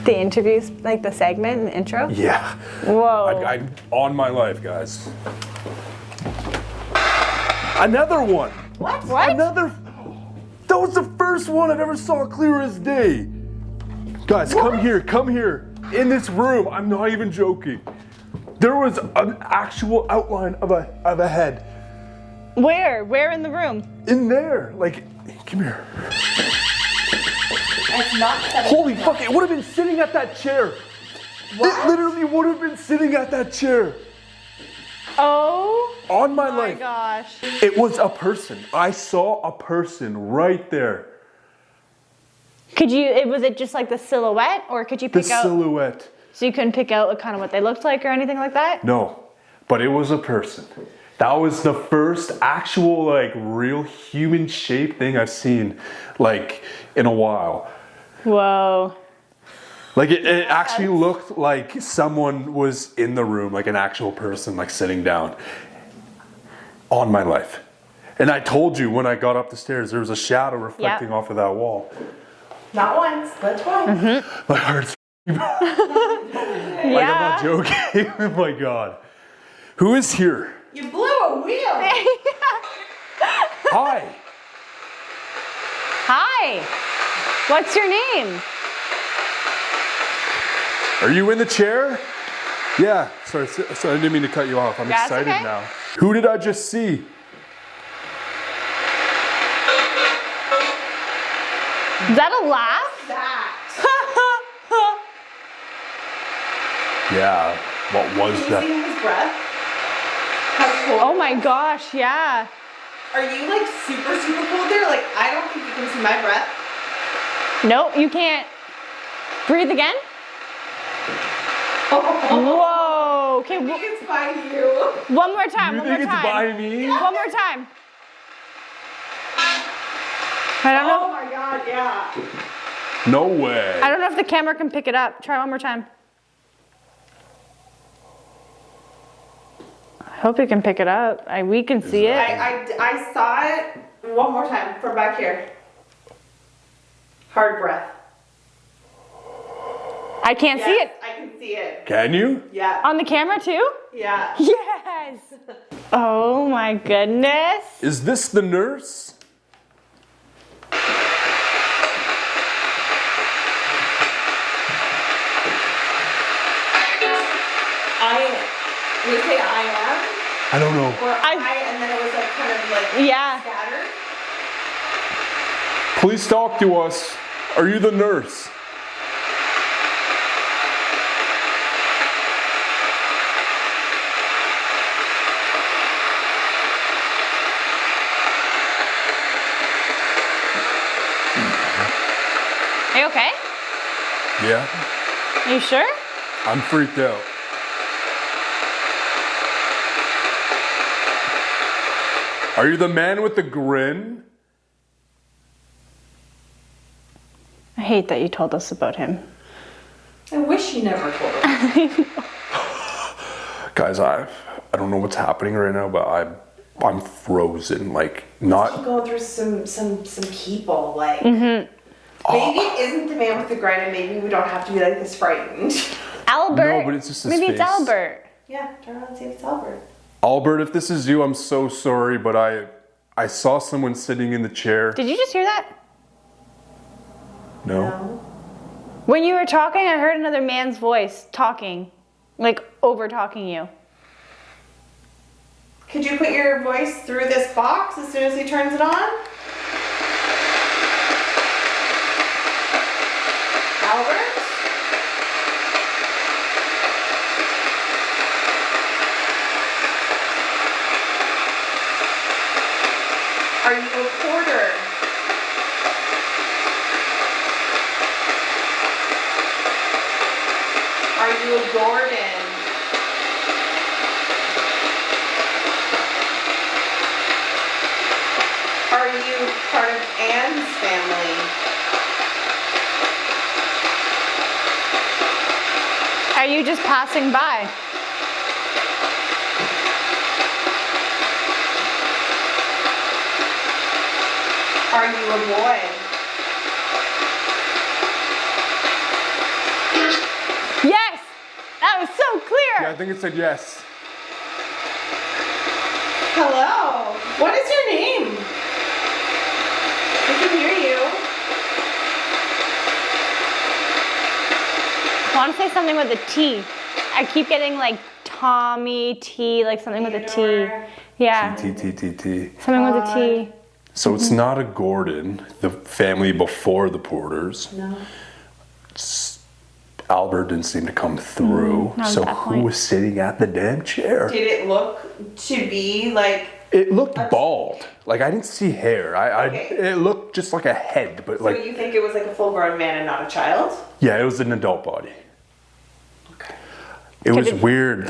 B: The interviews, like the segment, the intro?
C: Yeah.
B: Whoa.
C: I on my life, guys. Another one.
A: What?
B: What?
C: Another. That was the first one I've ever saw clear as day. Guys, come here. In this room, I'm not even joking. There was an actual outline of a head.
B: Where? Where in the room?
C: In there. Like, come here.
A: It's not that.
C: Holy fuck, it would have been sitting at that chair. It literally would have been sitting at that chair.
B: Oh
C: On my
B: my
C: life.
B: gosh.
C: It was a person. I saw a person right there.
B: Was it just like the silhouette, or could you pick
C: The
B: out?
C: silhouette.
B: So you couldn't pick out like, kind of what they looked like or anything like that?
C: No, but it was a person. That was the first actual like real human shaped thing I've seen like in a while.
B: Whoa.
C: Like it actually looked like someone was in the room, like an actual person, like sitting down. On my life. And I told you when I got up the stairs, there was a shadow reflecting off of that wall.
A: Not once, but twice.
C: My heart's like, I'm not joking. Oh my God. Who is here?
A: You blew a wheel.
C: Hi.
B: Hi. What's your name?
C: Are you in the chair? Yeah. Sorry, I didn't mean to cut you off. I'm
B: That's
C: excited
B: okay.
C: now. Who did I just see?
B: Is that a laugh?
A: That.
C: Yeah. What was
A: Can you
C: that?
A: see his breath? How cold?
B: Oh my gosh, yeah.
A: Are you like super, super cold there? Like, I don't think you can see my breath.
B: Nope, you can't. Breathe again. Whoa. Okay,
A: I think it's by you.
B: one more time.
C: You
B: One more
C: think it's
B: time.
C: by me?
B: One more time. I don't
A: Oh
B: know.
A: my God, yeah.
C: No way.
B: I don't know if the camera can pick it up. Try one more time. I hope you can pick it up. We can see it.
A: I saw it one more time from back here. Hard breath.
B: I can't see it.
A: I can see it.
C: Can you?
A: Yeah.
B: On the camera too?
A: Yeah.
B: Yes. Oh my goodness.
C: Is this the nurse?
A: You say I am?
C: I don't know.
A: Or and then it was like kind of like
B: Yeah.
A: scattered?
C: Please talk to us. Are you the nurse?
B: Are you okay?
C: Yeah.
B: Are you sure?
C: I'm freaked out. Are you the man with the grin?
B: I hate that you told us about him.
A: I wish you never told us.
C: Guys, I don't know what's happening right now, but I'm frozen. Like not.
A: I'm going through some people, like maybe it isn't the man with the grin, and maybe we don't have to be like this frightened.
B: Albert.
C: No, but it's just his
B: Maybe
C: face.
B: it's Albert.
A: Yeah, turn around and see if it's Albert.
C: Albert, if this is you, I'm so sorry, but I saw someone sitting in the chair.
B: Did you just hear that?
C: No.
B: When you were talking, I heard another man's voice talking, like over talking you.
A: Could you put your voice through this box as soon as he turns it on? Albert? Are you a porter? Are you a Gordon? Are you part of Anne's family?
B: Are you just passing by?
A: Are you a boy?
B: Yes! That was so clear!
C: Yeah, I think it said yes.
A: Hello. What is your name? I can hear you.
B: I want to say something with a T. I keep getting like Tommy T, like something with a T.
A: Theodore.
B: Yeah,
C: T.
B: something with a T.
C: So it's not a Gordon, the family before the Porters.
A: No.
C: Albert didn't seem to come through.
B: not at
C: So
B: that
C: who
B: point.
C: was sitting at the damn chair?
A: Did it look to be like?
C: It looked bald. Like I didn't see hair.
A: Okay.
C: It looked just like a head, but
A: So
C: like
A: you think it was like a full-grown man and not a child?
C: yeah, it was an adult body.
A: Okay.
C: It was
B: it-
C: weird.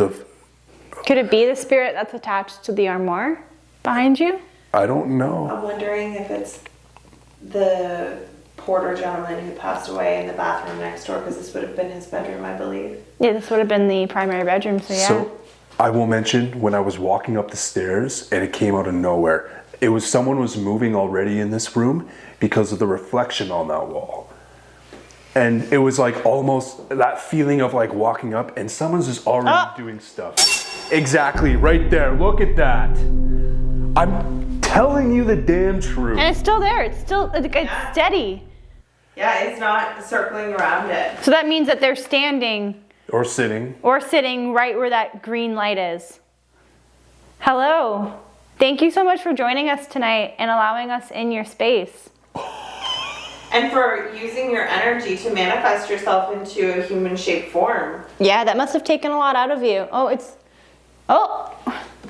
B: Could it be the spirit that's attached to the armoire behind you?
C: I don't know.
A: I'm wondering if it's the porter gentleman who passed away in the bathroom next door, because this would have been his bedroom, I believe.
B: Yeah, this would have been the primary bedroom, so yeah.
C: So I will mention when I was walking up the stairs and it came out of nowhere. It was someone was moving already in this room because of the reflection on that wall. And it was like almost that feeling of like walking up and someone's just already doing stuff. Exactly, right there. Look at that. I'm telling you the damn truth.
B: And it's still there. It's still it's steady.
A: Yeah, it's not circling around it.
B: So that means that they're standing
C: Or sitting.
B: or sitting right where that green light is. Hello. Thank you so much for joining us tonight and allowing us in your space.
A: And for using your energy to manifest yourself into a human-shaped form.
B: Yeah, that must have taken a lot out of you. Oh.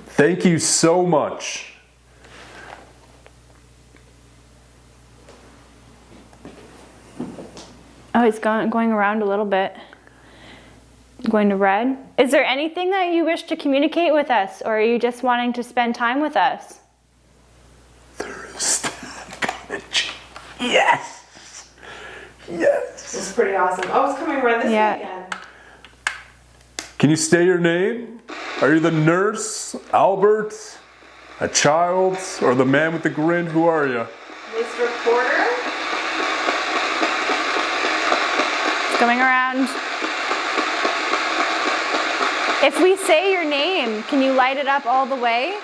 C: Thank you so much.
B: Oh, it's going around a little bit. Going to red. Is there anything that you wish to communicate with us, or are you just wanting to spend time with us?
C: There is that energy. Yes. Yes.
A: It's pretty awesome. Oh, it's coming around this
B: Yeah.
A: way again.
C: Can you say your name? Are you the nurse, Albert, a child, or the man with the grin? Who are you?
A: Mr. Porter?
B: It's going around. If we say your name, can you light it up all the way?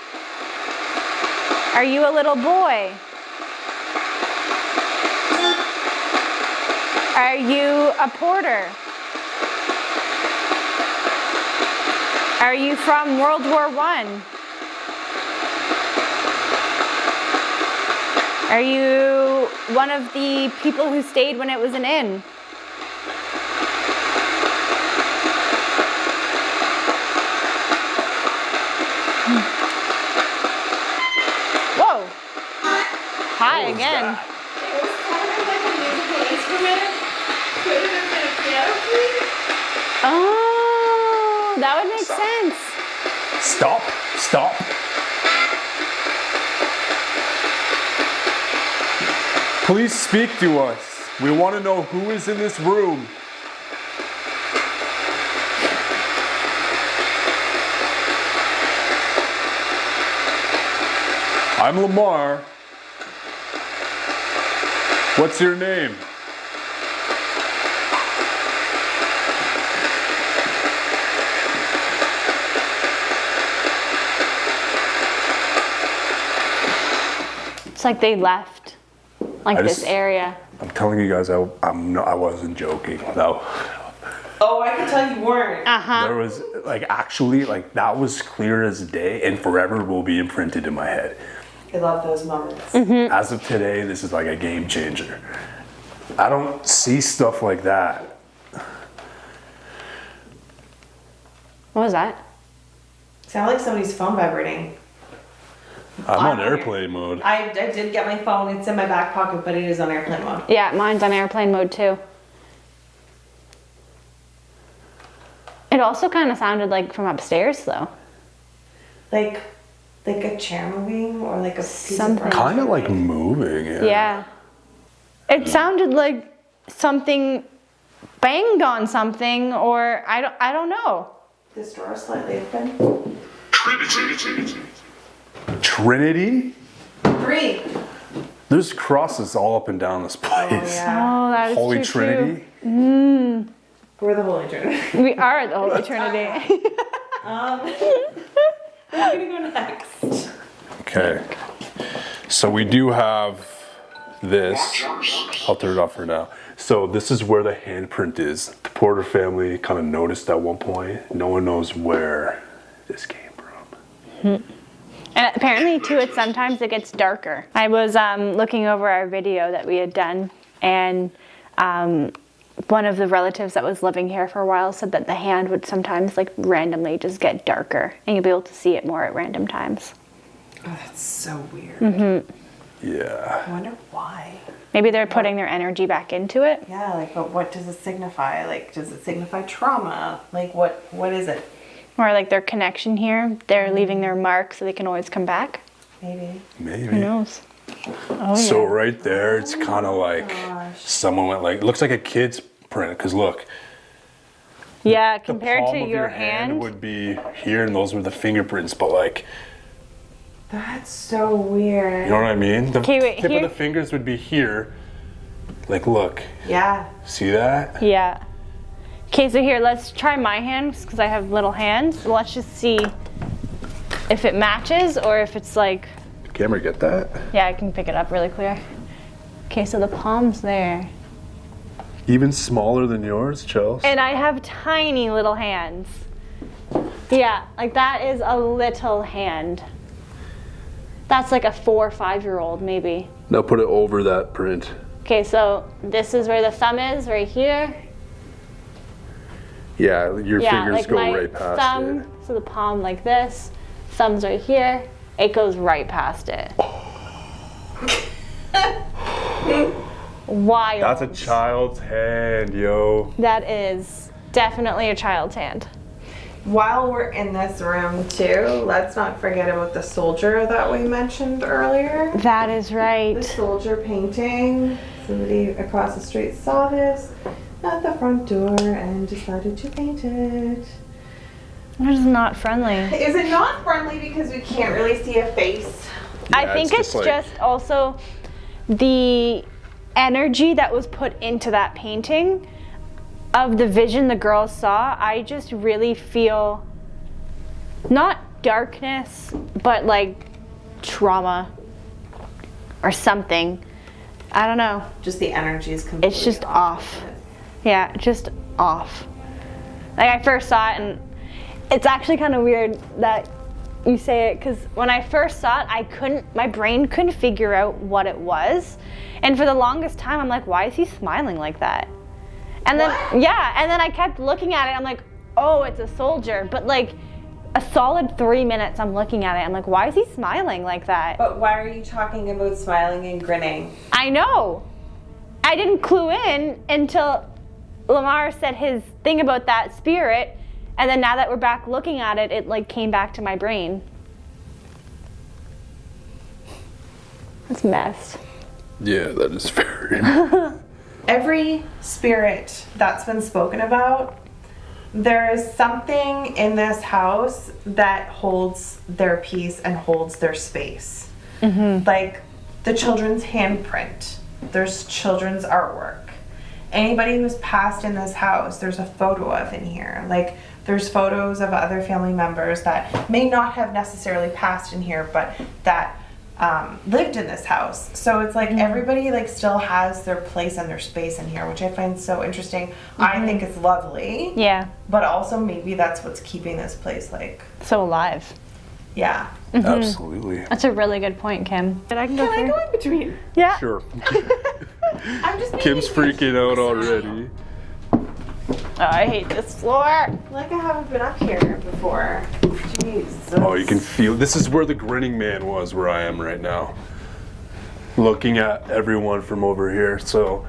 B: Are you a little boy? Are you a porter? Are you from World War I? Are you one of the people who stayed when it was an inn? Whoa! Hi again.
A: It was kind of like a musical instrument. Could it have been a piano, please?
B: Oh, that would make sense.
C: Stop. Stop. Please speak to us. We want to know who is in this room. I'm Lamar. What's your name?
B: It's like they left, like this area.
C: I'm telling you guys, I wasn't joking. No.
A: Oh, I can tell you weren't.
C: There was actually that was clear as day and forever will be imprinted in my head.
A: I love those moments.
C: As of today, this is like a game changer. I don't see stuff like that.
B: What was that?
A: Sound like somebody's phone vibrating.
C: I'm on airplane mode.
A: I did get my phone. It's in my back pocket, but it is on airplane mode.
B: Yeah, mine's on airplane mode too. It also kind of sounded like from upstairs though.
A: Like a chair moving or like a piece of
B: Something.
A: furniture.
C: Kind of like moving. Yeah.
B: Yeah. It sounded like something banged on something, or I don't know.
A: This door is slightly open.
C: Trinity?
A: 3.
C: There's crosses all up and down this place.
B: Oh, that is
C: Holy
B: true,
C: Trinity?
B: Too.
A: We're the Holy Trinity.
B: We are the Holy Trinity.
A: Where are we gonna go next?
C: Okay. So we do have this. I'll turn it off for now. So this is where the handprint is. The Porter family kind of noticed at one point. No one knows where this came from.
B: And apparently too, sometimes it gets darker. I was looking over our video that we had done, and one of the relatives that was living here for a while said that the hand would sometimes like randomly just get darker and you'll be able to see it more at random times.
A: Oh, that's so weird.
C: Yeah.
A: I wonder why.
B: Maybe they're putting their energy back into it.
A: Yeah, like, but what does it signify? Like, does it signify trauma? Like, what is it?
B: Or like their connection here. They're leaving their mark so they can always come back.
A: Maybe.
B: Who knows? Oh,
C: So
B: yeah.
C: right there, it's kind of like someone went like, it looks like a kid's print, because look.
B: Yeah,
C: The
B: compared
C: palm
B: to
C: of
B: your
C: hand
B: hand.
C: would be here, and those were the fingerprints, but like,
A: That's so weird.
C: you know what I mean? The
B: Okay, wait,
C: tip
B: here-
C: of the fingers would be here. Like, look,
A: Yeah.
C: see that?
B: Yeah. Okay, so here, let's try my hands because I have little hands. Let's just see if it matches or if it's like,
C: Camera, get that?
B: yeah, I can pick it up really clear. Okay, so the palm's there.
C: Even smaller than yours, Chels.
B: And I have tiny little hands. Yeah, like that is a little hand. That's like a 4 or 5-year-old maybe.
C: Now put it over that print.
B: Okay, so this is where the thumb is, right here.
C: Yeah, your
B: Yeah,
C: fingers
B: like
C: go
B: my
C: right past
B: thumb,
C: it.
B: so the palm like this, thumb's right here, it goes right past it. Wild.
C: That's a child's hand, yo.
B: That is definitely a child's hand.
A: While we're in this room too, let's not forget about the soldier that we mentioned earlier.
B: That is right.
A: The soldier painting. Somebody across the street saw this at the front door and decided to paint it.
B: It is not friendly.
A: Is it not friendly because we can't really see a face?
B: I think it's
C: like-
B: just also the energy that was put into that painting of the vision the girls saw. I just really feel not darkness, but like trauma or something. I don't know.
A: Just the energy is completely
B: It's just off. Yeah, just off. Like I first saw it, and it's actually kind of weird that you say it, because when I first saw it, my brain couldn't figure out what it was. And for the longest time, I'm like, why is he smiling like that? And then, yeah, and then I kept looking at it. I'm like, oh, it's a soldier. But like a solid 3 minutes, I'm looking at it. I'm like, why is he smiling like that?
A: But why are you talking about smiling and grinning?
B: I know. I didn't clue in until Lamar said his thing about that spirit. And then now that we're back looking at it, it like came back to my brain. It's messed.
C: Yeah, that is very.
A: Every spirit that's been spoken about, there is something in this house that holds their peace and holds their space. Like the children's handprint, there's children's artwork. Anybody who's passed in this house, there's a photo of in here. Like there's photos of other family members that may not have necessarily passed in here, but that lived in this house. So it's like everybody like still has their place and their space in here, which I find so interesting. I think it's lovely.
B: Yeah,
A: But also maybe that's what's keeping this place like,
B: so alive.
A: yeah.
C: Absolutely.
B: That's a really good point, Kim. But I can go
A: Can I
B: through.
A: go in between?
B: Yeah.
C: Sure.
A: I'm just being
C: Kim's freaking out already.
B: Oh, I hate this floor.
A: like I haven't been up here before. Jeez.
C: Oh, you can feel. This is where the grinning man was, where I am right now. Looking at everyone from over here. So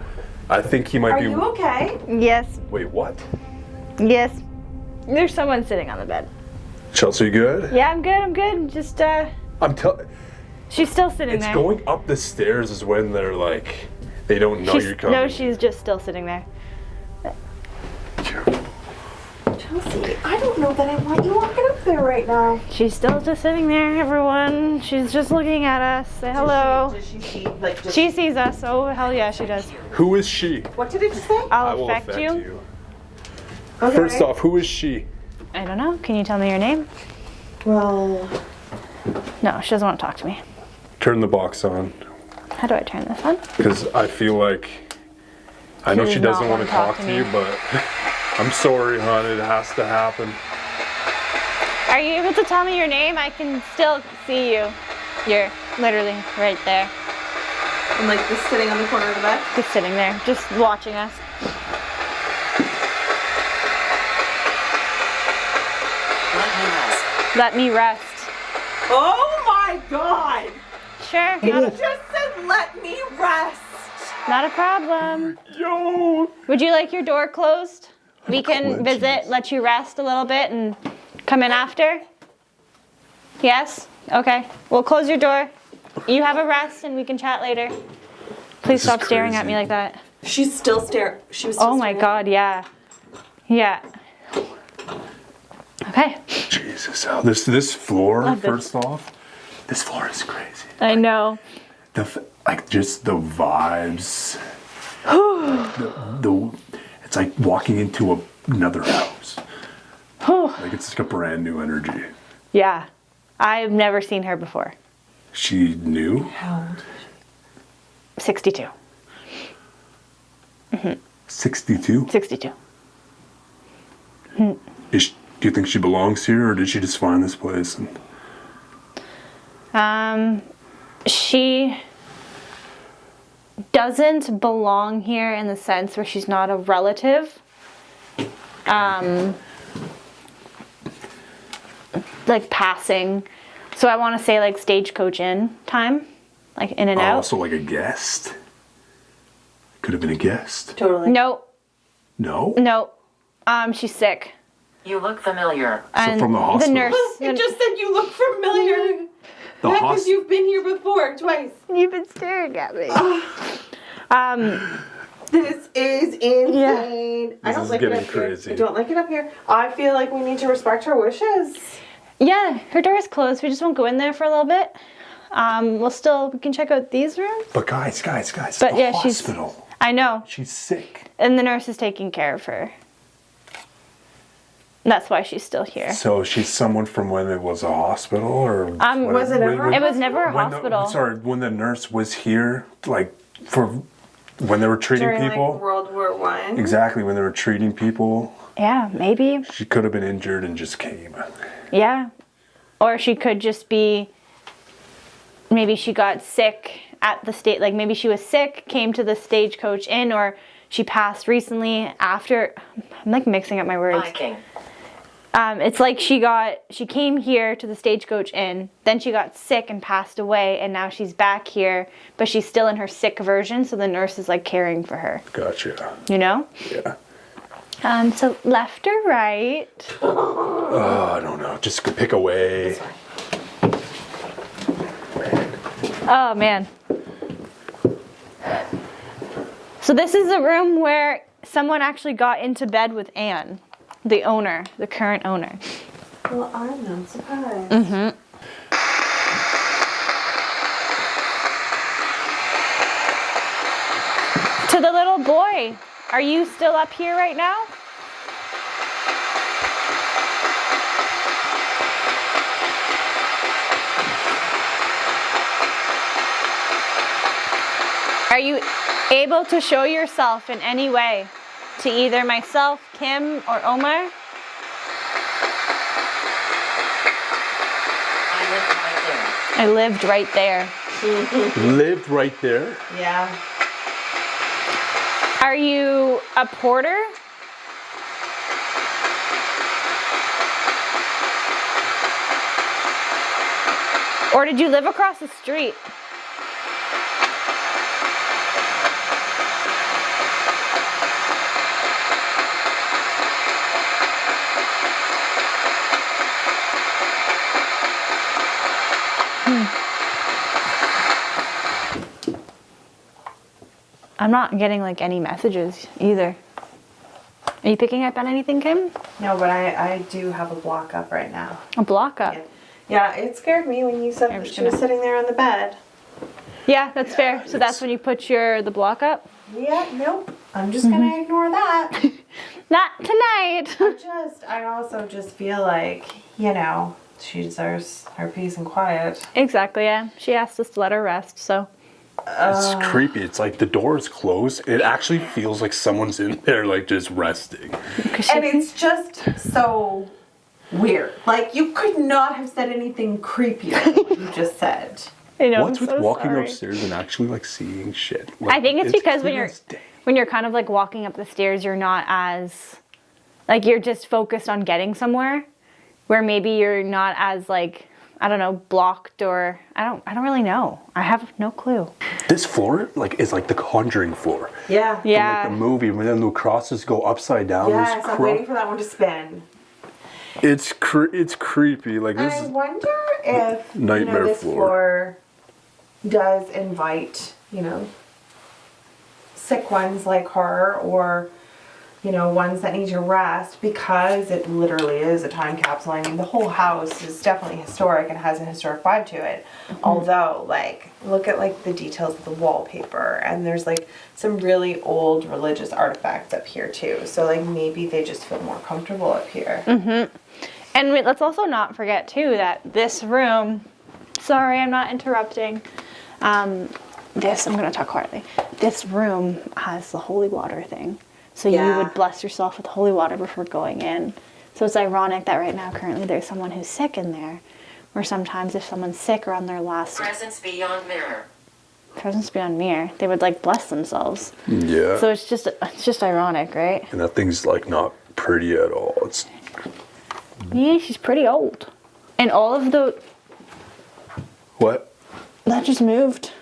C: I think he might
A: Are
C: be.
A: you okay?
B: Yes.
C: Wait, what?
B: Yes. There's someone sitting on the bed.
C: Chelsea, you good?
B: Yeah, I'm good. I'm good. Just
C: I'm telling.
B: she's still sitting
C: It's
B: there.
C: going up the stairs is when they're like, they don't know you're coming.
B: No, she's just still sitting there.
A: Chelsea, I don't know that I want you walking up there right now.
B: She's still just sitting there, everyone. She's just looking at us. Say hello.
A: Does she see, like, just,
B: She sees us. Oh, hell yeah, she does.
C: Who is she?
A: what did it say?
C: I
B: I'll
C: will
B: affect you.
A: Okay.
C: First off, who is she?
B: I don't know. Can you tell me your name?
A: Well,
B: No, she doesn't want to talk to me.
C: Turn the box on,
B: How do I turn this on?
C: because I feel like I know
B: She
C: she
B: does
C: doesn't
B: not
C: want to
B: wanna
C: talk
B: talk
C: to
B: to
C: you,
B: me.
C: but I'm sorry, hon. It has to happen.
B: Are you able to tell me your name? I can still see you. You're literally right there.
A: I'm like just sitting on the corner of the bed.
B: Just sitting there, just watching us. let me rest.
D: Oh my god!
B: Sure.
D: It just said let me rest.
B: Not a problem.
C: Yo!
B: Would you like your door closed? We can visit, let you rest a little bit and come in after? Yes? Okay. We'll close your door. You have a rest and we can chat later. Please stop staring at me like that.
D: She's still staring. She was still
B: Oh my god, yeah. Yeah. Okay.
C: Jesus, this floor,
B: Love this.
C: first off, this floor is crazy.
B: I know.
C: Just the vibes. It's like walking into another house. Like it's like a brand new energy.
B: Yeah. I've never seen her before.
C: She knew?
B: 62.
C: 62?
B: 62.
C: Do you think she belongs here, or did she just find this place?
B: She doesn't belong here in the sense where she's not a relative. Like passing. So I want to say like Stagecoach Inn time. Like in and out.
C: Also like a guest? Could have been a guest.
D: Totally.
B: No.
C: No?
B: No. She's sick.
F: You look familiar.
B: And
C: from the hospital?
B: The nurse.
D: It just said you look familiar.
C: The
D: Because
C: hospital.
D: you've been here before, twice.
B: You've been staring at me.
D: This is insane. I
C: This
D: don't
C: is
D: like it
C: getting
D: up
C: crazy.
D: here. I don't like it up here. I feel like we need to respect her wishes.
B: Yeah, her door is closed. We just won't go in there for a little bit. We can check out these rooms.
C: But guys,
B: But
C: the
B: yeah,
C: hospital.
B: I know.
C: She's sick.
B: And the nurse is taking care of her. That's why she's still here.
C: So she's someone from when it was a hospital, or
D: was it ever?
B: It was never a
C: when
B: hospital.
C: when the nurse was here, like for when they were treating
D: During
C: people.
D: like World War One.
C: Exactly, when they were treating people,
B: Yeah, maybe.
C: she could have been injured and just came.
B: Yeah. Or she could just be, maybe she got sick at the state, like maybe she was sick, came to the Stagecoach Inn, or she passed recently after, I'm like mixing up my words.
F: Viking.
B: It's like she came here to the Stagecoach Inn, then she got sick and passed away, and now she's back here, but she's still in her sick version, so the nurse is like caring for her.
C: Gotcha.
B: You know?
C: Yeah.
B: So left or right?
C: Oh, I don't know. Just pick a way.
B: Oh man. So this is the room where someone actually got into bed with Anne, the owner, the current owner.
D: Well, I'm not surprised.
B: To the little boy, are you still up here right now? Are you able to show yourself in any way to either myself, Kim, or Omar?
F: I live right there.
B: I lived right there.
C: Lived right there.
D: Yeah.
B: Are you a porter? Or did you live across the street? I'm not getting like any messages either. Are you picking up on anything, Kim?
A: No, but I do have a block up right now.
B: A block up.
A: Yeah, it scared me when you said
B: I'm
A: that
B: just
A: she was
B: gonna-
A: sitting there on the bed.
B: Yeah, that's fair. So that's when you put the block up?
A: Yeah, nope. I'm just gonna ignore that.
B: Not tonight.
A: I also just feel like, she deserves her peace and quiet.
B: Exactly, yeah. She asked us to let her rest, so.
C: It's creepy. It's like the door is closed. It actually feels like someone's in there, like just resting.
A: And it's just so weird. Like, you could not have said anything creepier than what you just said.
B: I know,
C: What's
B: I'm
C: with
B: so
C: walking
B: sorry.
C: upstairs and actually like seeing shit? Like,
B: I think it's because when
C: clear
B: you're
C: as day.
B: when you're kind of like walking up the stairs, you're not as like you're just focused on getting somewhere. where maybe you're not as like, I don't know, blocked, or I don't really know. I have no clue.
C: This floor is like the Conjuring floor.
D: Yeah.
B: Yeah.
C: Like the movie when then the crosses go upside down.
D: Yes, I'm waiting for that one to spin.
C: It's creepy. Like
D: And
C: this
D: I
C: is
D: wonder if
C: nightmare
D: this
C: floor.
D: floor does invite, sick ones like her, or ones that need to rest, because it literally is a time capsule. I mean, the whole house is definitely historic and has a historic vibe to it. Although, look at the details of the wallpaper, and there's some really old religious artifacts up here too. So maybe they just feel more comfortable up here.
B: And let's also not forget too that this room, sorry, I'm not interrupting. I'm gonna talk quietly. This room has the holy water thing. So you would bless yourself with holy water before going in. So it's ironic that right now, currently, there's someone who's sick in there. Or sometimes if someone's sick or on their last
F: Presence beyond mirror.
B: presence beyond mirror, they would bless themselves.
C: Yeah.
B: So it's just ironic, right?
C: And that thing's not pretty at all. It's
B: Yeah, she's pretty old. And all of the
C: what?
B: that just moved.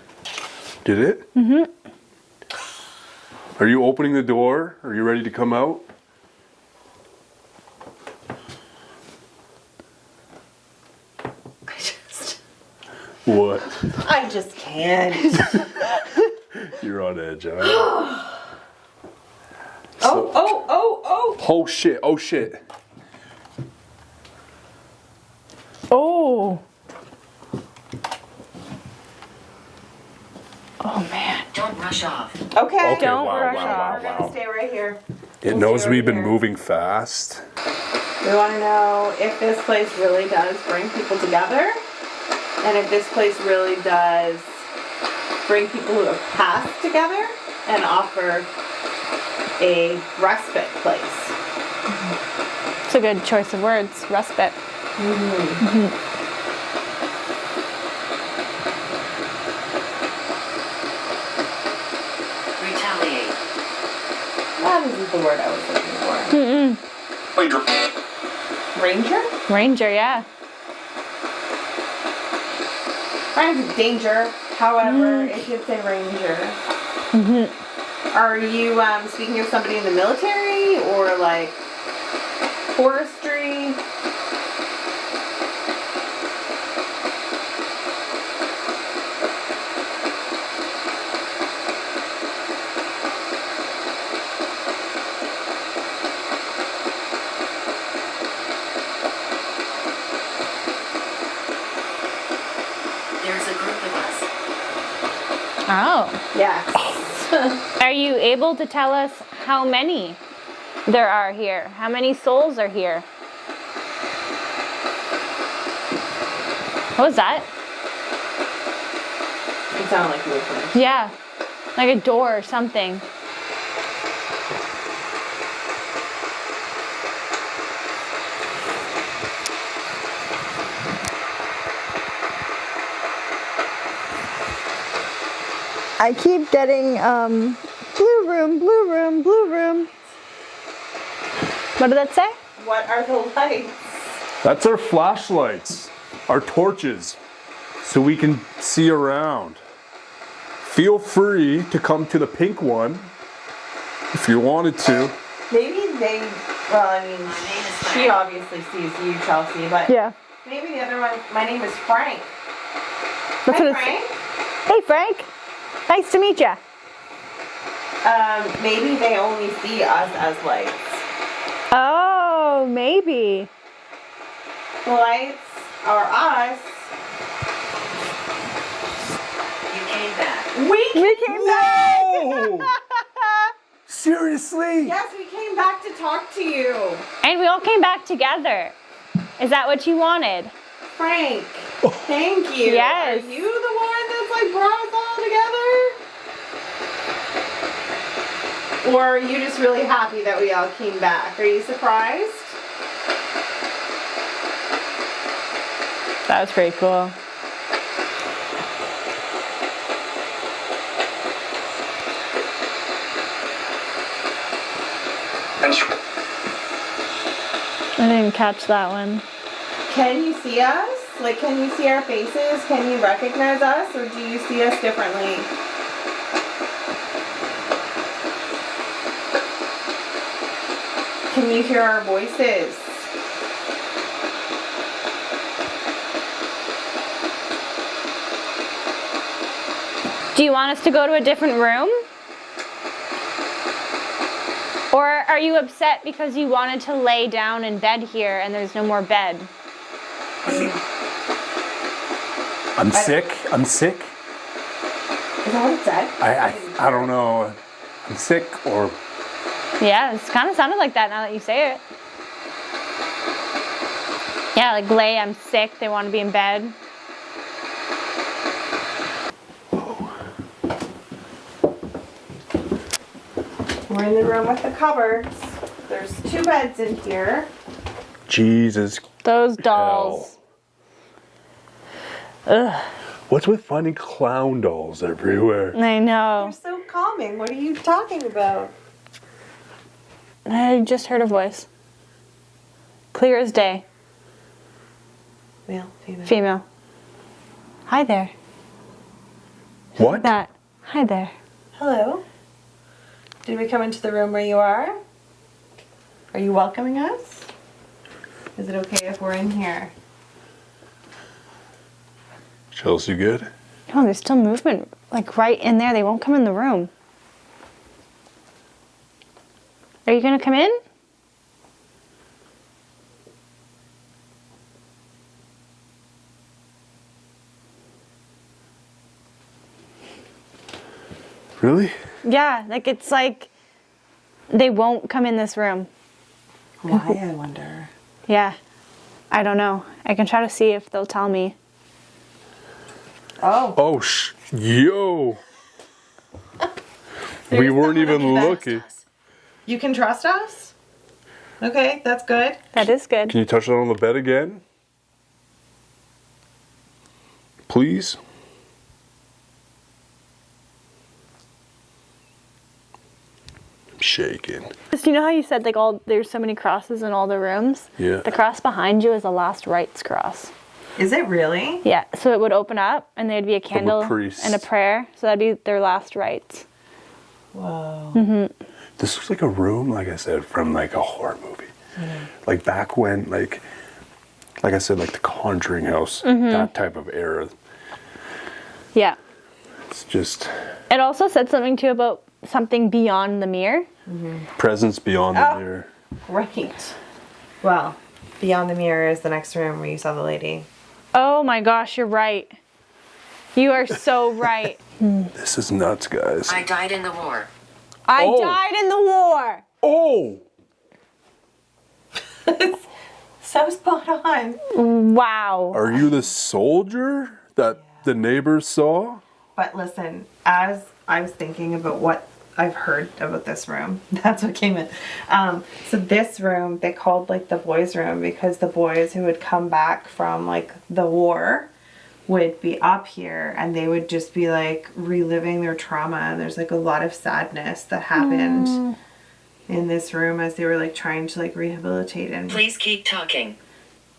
C: Did it? Mm-hmm. Are you opening the door? Are you ready to come out? What?
D: I just can't.
C: You're on edge, huh? Oh shit, oh shit.
B: Oh. Oh man.
F: Don't rush off.
D: Okay.
B: Don't
C: wow,
B: rush
C: wow,
B: off.
D: We're gonna stay right here.
C: It
D: We'll
C: knows
D: stay
C: we've
D: right
C: been
D: here.
C: moving fast.
D: We want to know if this place really does bring people together, and if this place really does bring people who have passed together and offer a respite place.
B: It's a good choice of words. Respite.
F: Retaliate.
D: That isn't the word I was looking for. Ranger?
B: Ranger, yeah.
D: Rhymes with danger. However, it did say ranger. Are you speaking of somebody in the military or forestry?
F: There's a group of us.
B: Oh.
D: Yes.
B: Are you able to tell us how many there are here? How many souls are here? What was that?
D: It sounded like movement.
B: Yeah. Like a door or something. I keep getting blue room, blue room, blue room. What did that say?
D: What are the lights?
C: That's our flashlights, our torches, so we can see around. Feel free to come to the pink one if you wanted to.
D: Maybe they, well, I mean, she obviously sees you, Chelsea, but
B: Yeah.
D: maybe the other one, my name is Frank.
B: That's what
D: Hi,
B: it's-
D: Frank.
B: Hey, Frank. Nice to meet you.
D: Maybe they only see us as lights.
B: Oh, maybe.
D: The lights are us.
F: You came back.
B: We came back.
C: Whoa! Seriously?
D: Yes, we came back to talk to you.
B: And we all came back together. Is that what you wanted?
D: Frank, thank you.
B: Yes.
D: Are you the one that's brought us all together? Or are you just really happy that we all came back? Are you surprised?
B: That was pretty cool. I didn't catch that one.
D: Can you see us? Like, can you see our faces? Can you recognize us, or do you see us differently? Can you hear our voices?
B: Do you want us to go to a different room? Or are you upset because you wanted to lay down in bed here and there's no more bed?
C: I'm sick. I'm sick.
D: Is that what it said?
C: I don't know. I'm sick or...
B: Yeah, it's kind of sounded like that now that you say it. Yeah, like lay, I'm sick, they want to be in bed.
D: We're in the room with the cupboards. There's 2 beds in here.
C: Jesus.
B: Those dolls. Ugh.
C: What's with finding clown dolls everywhere?
B: I know.
D: They're so calming. What are you talking about?
B: I just heard a voice. Clear as day.
D: Male, female.
B: Female. Hi there.
C: What?
B: That. Hi there.
D: Hello. Did we come into the room where you are? Are you welcoming us? Is it okay if we're in here?
C: Chelsea, good?
B: No, there's still movement. Like right in there. They won't come in the room. Are you going to come in?
C: Really?
B: Yeah, like it's like they won't come in this room.
D: Why, I wonder?
B: Yeah. I don't know. I can try to see if they'll tell me.
D: Oh.
C: Oh, yo. We weren't even looking.
D: You can trust us? Okay, that's good.
B: That is good.
C: Can you touch it on the bed again? Please? I'm shaking.
B: You know how you said like there's so many crosses in all the rooms?
C: Yeah.
B: The cross behind you is a last rites cross.
D: Is it really?
B: Yeah, so it would open up and there'd be a candle
C: priest.
B: and a prayer. So that'd be their last rites.
D: Whoa.
B: Mm-hmm.
C: This looks like a room, like I said, from like a horror movie. Like back when, like I said, like the Conjuring house, that type of era.
B: Yeah.
C: It's just
B: It also said something too about something beyond the mirror.
C: presence beyond the mirror.
D: Great. Well, beyond the mirror is the next room where you saw the lady.
B: Oh my gosh, you're right. You are so right.
C: This is nuts, guys.
F: I died in the war.
B: I
C: Oh.
B: died in the war.
C: Oh!
D: So spot on.
B: Wow.
C: Are you the soldier that the neighbors saw?
D: But listen, as I was thinking about what I've heard about this room, that's what came in. So this room, they called like the boys' room because the boys who would come back from like the war would be up here and they would just be like reliving their trauma, and there's like a lot of sadness that happened in this room as they were like trying to like rehabilitate and
F: Please keep talking.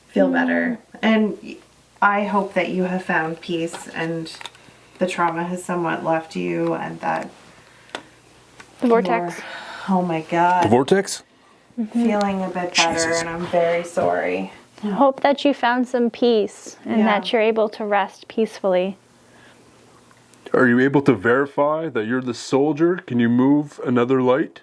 D: feel better. And I hope that you have found peace and the trauma has somewhat left you, and that
B: The vortex.
D: oh my god,
C: The vortex?
D: feeling a bit better.
C: Jesus.
D: And I'm very sorry.
B: I hope that you found some peace and
D: Yeah.
B: that you're able to rest peacefully.
C: Are you able to verify that you're the soldier? Can you move another light?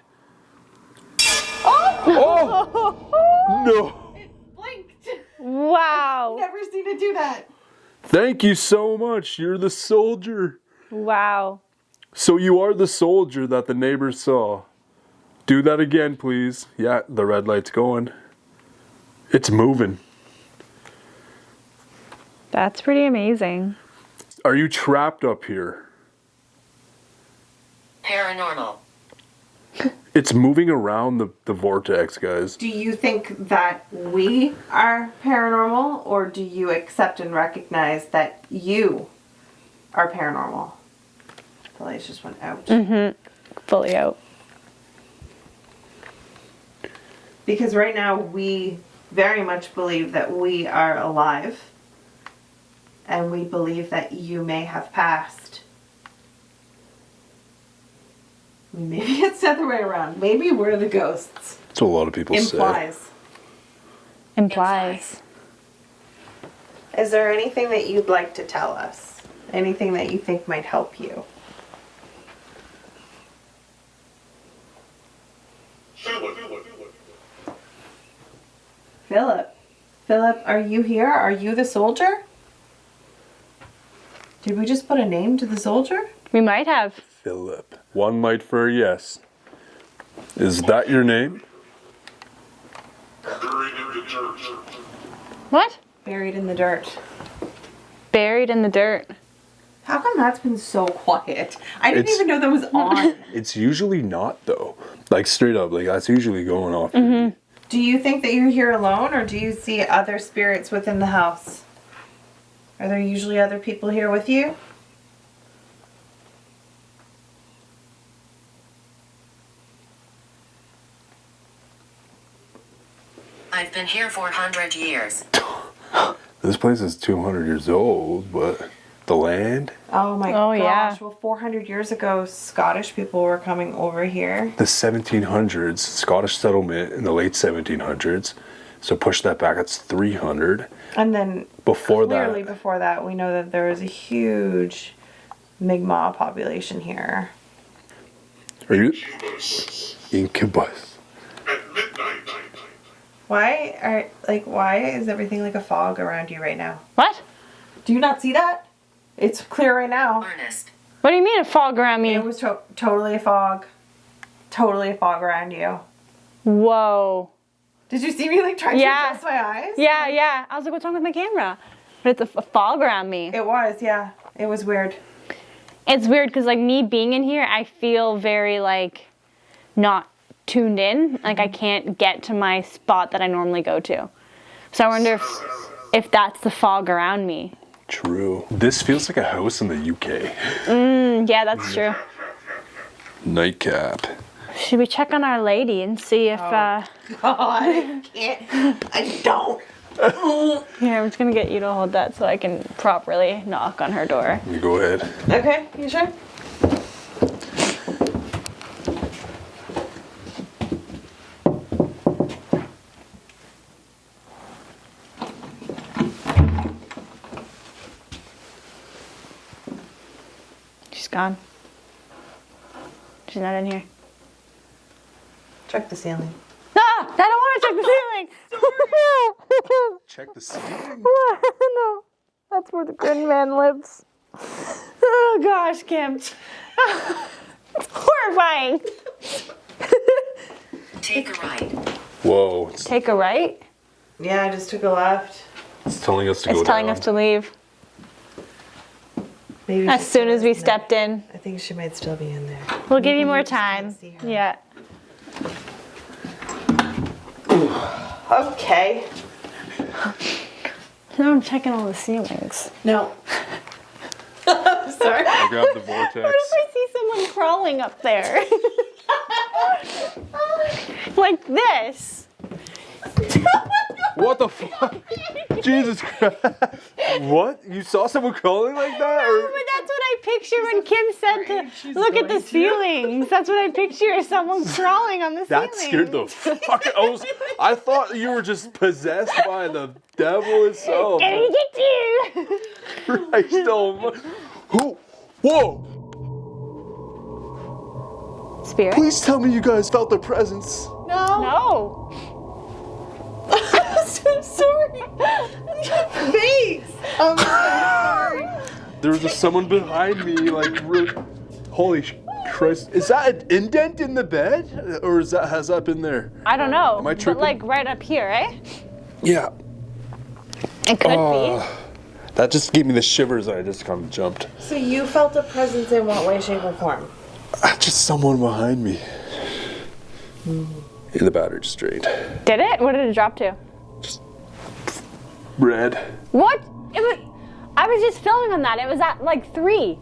C: Oh! No!
D: Blinked.
B: Wow.
D: Never seen it do that.
C: Thank you so much. You're the soldier.
B: Wow.
C: So you are the soldier that the neighbors saw. Do that again, please. Yeah, the red light's going. It's moving.
B: That's pretty amazing.
C: Are you trapped up here?
F: Paranormal.
C: It's moving around the vortex, guys.
D: Do you think that we are paranormal, or do you accept and recognize that you are paranormal? The lights just went out.
B: Fully out.
D: Because right now we very much believe that we are alive. And we believe that you may have passed. Maybe it's the other way around. Maybe we're the ghosts.
C: That's what a lot of people say.
B: Implies.
D: Is there anything that you'd like to tell us? Anything that you think might help you? Philip. Philip, are you here? Are you the soldier? Did we just put a name to the soldier?
B: We might have.
C: Philip. One might for a yes. Is that your name?
B: What?
D: Buried in the dirt.
B: Buried in the dirt.
D: How come that's been so quiet? I didn't even know that was on.
C: It's usually not though. Like straight up, like that's usually going off.
D: Do you think that you're here alone, or do you see other spirits within the house? Are there usually other people here with you?
F: I've been here for 100 years.
C: This place is 200 years old, but the land?
D: Oh my
B: Oh,
D: gosh.
B: yeah.
D: Well, 400 years ago, Scottish people were coming over here.
C: The 1700s, Scottish settlement in the late 1700s. So push that back, that's 300.
D: And then
C: Before
D: clearly
C: that,
D: before that, we know that there was a huge Mi'kmaq population here.
C: are you incubus?
E: At midnight.
D: Why is everything like a fog around you right now?
B: What?
D: Do you not see that? It's clear right now.
F: Ernest.
B: What do you mean a fog around me?
D: It was totally a fog. Totally a fog around you.
B: Whoa.
D: Did you see me like trying
B: Yeah.
D: to adjust my eyes?
B: Yeah. I was like, what's wrong with my camera? But it's a fog around me.
D: It was, yeah. It was weird.
B: It's weird because like me being in here, I feel very like not tuned in. Like I can't get to my spot that I normally go to. So I wonder if that's the fog around me.
C: True. This feels like a house in the UK.
B: Yeah, that's true.
C: Nightcap.
B: Should we check on Our Lady and see if
D: God, I can't. I don't.
B: Here, I'm just gonna get you to hold that so I can properly knock on her door.
C: You go ahead.
D: Okay, you sure?
B: She's gone. She's not in here.
D: Check the ceiling.
B: Ah! I don't want to check the ceiling!
C: Check the ceiling.
B: No, that's where the Grin Man lives. Oh gosh, Kim. It's horrifying.
F: Take a right.
C: Whoa.
B: Take a right?
D: Yeah, I just took a left.
C: It's telling us to go
B: It's telling
C: down.
B: us to leave.
D: Maybe
B: As
D: she's
B: soon as we
D: still in
B: stepped in.
D: there. I think she might still be in there.
B: We'll give you
D: Maybe
B: more
D: we just can't
B: time.
D: see her.
B: Yeah.
D: Okay.
B: Now I'm checking all the ceilings.
D: No. I'm sorry.
C: I grabbed the vortex.
B: What if I see someone crawling up there? Like this.
C: What the fuck? Jesus Christ. What? You saw someone crawling like that?
B: No,
C: Or?
B: but that's what I picture when Kim said to look at the ceilings. That's what I picture, someone crawling on the ceiling.
C: That scared the fuck. I thought you were just possessed by the devil itself.
B: Gonna get you.
C: Christ almighty. Who? Whoa!
B: Spirit?
C: Please tell me you guys felt their presence.
B: No.
D: I'm so sorry. Face. I'm so sorry.
C: There was just someone behind me, like, holy Christ. Is that an indent in the bed? Or has that been there?
B: I don't know.
C: Am I
B: but
C: tripping?
B: like right up here, eh?
C: Yeah.
B: It could be.
C: That just gave me the shivers. I just kind of jumped.
D: So you felt a presence in what way, shape, or form?
C: Just someone behind me. In the battery just drained.
B: Did it? What did it drop to?
C: Red.
B: What? It was. I was just filming on that. It was at like 3.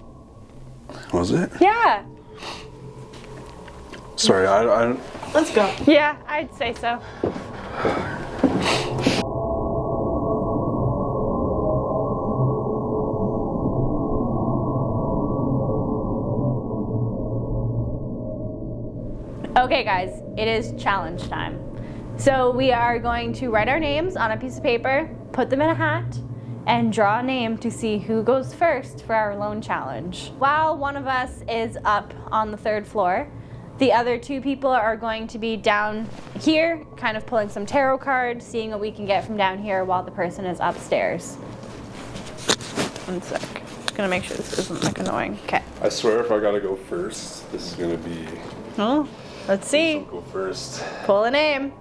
C: Was it?
B: Yeah.
C: Sorry, I
D: Let's go.
B: Yeah, I'd say so. Okay guys, it is challenge time. So we are going to write our names on a piece of paper, put them in a hat, and draw a name to see who goes first for our alone challenge. While one of us is up on the 3rd floor, the other 2 people are going to be down here, kind of pulling some tarot cards, seeing what we can get from down here while the person is upstairs. One sec. Just gonna make sure this isn't like annoying. Okay.
C: I swear if I gotta go first, this is gonna be...
B: Oh, let's see.
C: I'll go first.
B: Pull a name.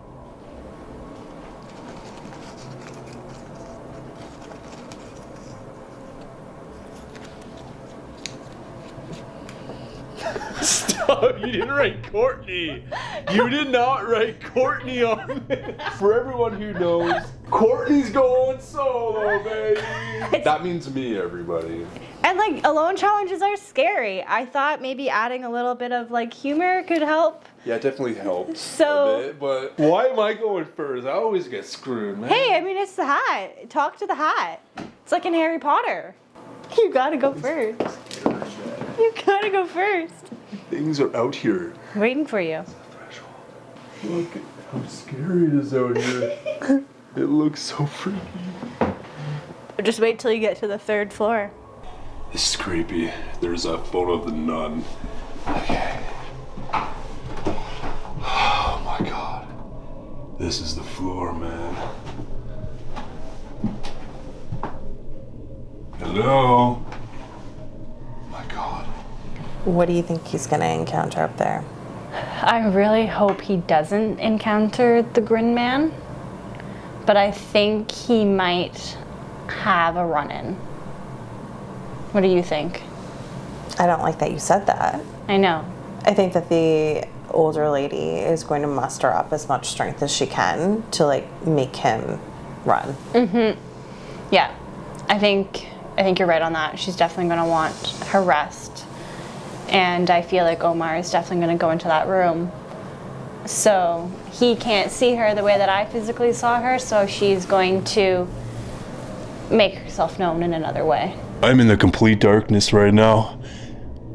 C: Stop, you didn't write Courtney. You did not write Courtney on this. For everyone who knows, Courtney's going solo, baby. That means me, everybody.
B: And like alone challenges are scary. I thought maybe adding a little bit of like humor could help.
C: Yeah, it definitely helps
B: So-
C: a bit, but why am I going first? I always get screwed, man.
B: Hey, I mean it's the hat. Talk to the hat. It's like in Harry Potter. You gotta go first. You gotta go first.
C: Things are out here.
B: Waiting for you.
C: Look at how scary it is out here. It looks so freaky.
B: Just wait till you get to the 3rd floor.
C: This is creepy. There's a photo of the nun. Okay. Oh my god. This is the floor, man. Hello? Oh my god.
A: What do you think he's gonna encounter up there?
B: I really hope he doesn't encounter the Grin Man, but I think he might have a run-in. What do you think?
A: I don't like that you said that.
B: I know.
A: I think that the older lady is going to muster up as much strength as she can to like make him run.
B: Yeah, I think you're right on that. She's definitely gonna want her rest. And I feel like Omar is definitely gonna go into that room. So he can't see her the way that I physically saw her, so she's going to make herself known in another way.
C: I'm in the complete darkness right now,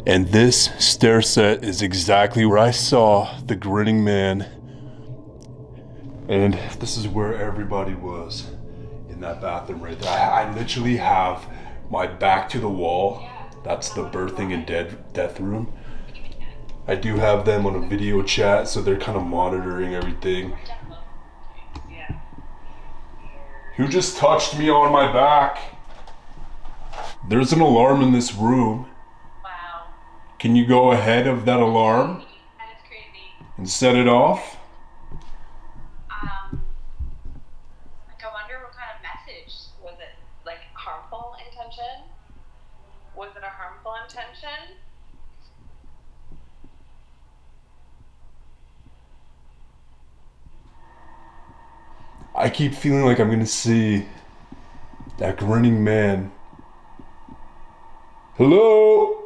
C: and this stair set is exactly where I saw the grinning man. And this is where everybody was, in that bathroom right there. I literally have my back to the wall. That's the birthing and death room. I do have them on a video chat, so they're kind of monitoring everything. Who just touched me on my back? There's an alarm in this room.
F: Wow.
C: Can you go ahead of that alarm
F: That is crazy.
C: and set it off?
F: Like, I wonder what kind of message. Was it, like, harmful intention? Was it a harmful intention?
C: I keep feeling like I'm gonna see that grinning man. Hello?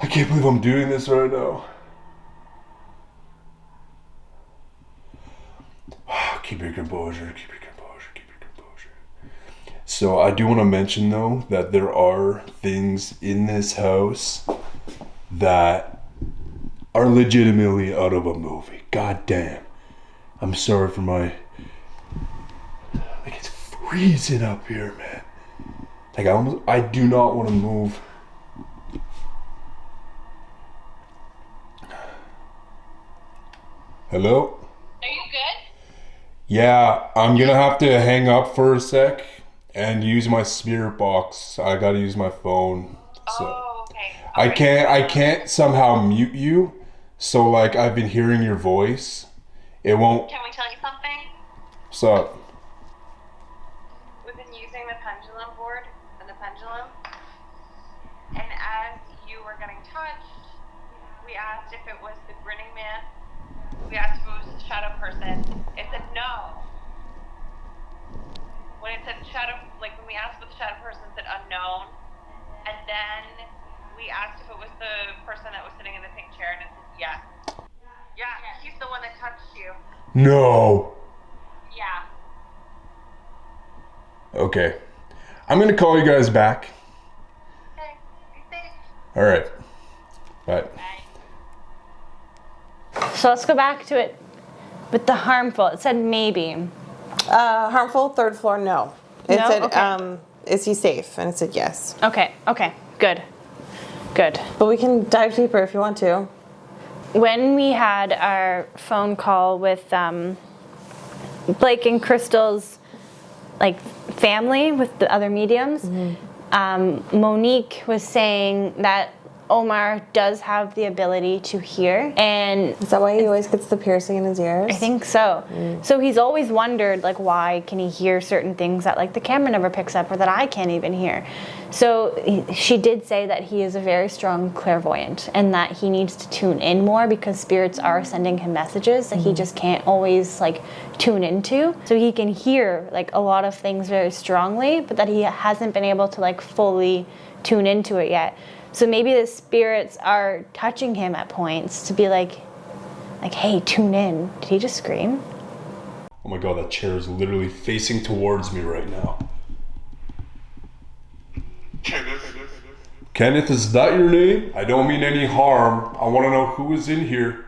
C: I can't believe I'm doing this right now. Keep your composure, keep your composure, keep your composure. So I do want to mention though that there are things in this house that are legitimately out of a movie. God damn. I'm sorry for my... Like, it's freezing up here, man. Like, I do not want to move. Hello?
F: Are you good?
C: Yeah, I'm gonna have to hang up for a sec and use my spirit box. I gotta use my phone. So
F: Oh, okay.
C: I can't somehow mute you. So like I've been hearing your voice. It won't.
F: Can we tell you something?
C: What's up?
F: We've been using the pendulum board and the pendulum. And as you were getting touched, we asked if it was the grinning man. We asked if it was the shadow person. It said no. When it said shadow, like when we asked what the shadow person, it said unknown. And then we asked if it was the person that was sitting in the pink chair, and it said yes. Yeah, he's the one that touched you.
C: No.
F: Yeah.
C: Okay. I'm gonna call you guys back.
F: Okay.
C: All right. Bye.
B: So let's go back to it with the harmful. It said maybe.
A: Harmful, third floor, no. It
B: No?
A: said,
B: Okay.
A: is he safe? And it said yes.
B: Okay, good. Good.
A: But we can dive deeper if you want to.
B: When we had our phone call with Blake and Crystal's like family with the other mediums, Monique was saying that Omar does have the ability to hear, and
A: Is that why he always gets the piercing in his ears?
B: I think so. So he's always wondered, like, why can he hear certain things that, like, the camera never picks up or that I can't even hear. So she did say that he is a very strong clairvoyant and that he needs to tune in more because spirits are sending him messages that he just can't always, like, tune into. So he can hear, like, a lot of things very strongly, but that he hasn't been able to, like, fully tune into it yet. So maybe the spirits are touching him at points to be like, hey, tune in. Did he just scream?
C: Oh my god, that chair is literally facing towards me right now. Kenneth, is that your name? I don't mean any harm. I want to know who is in here.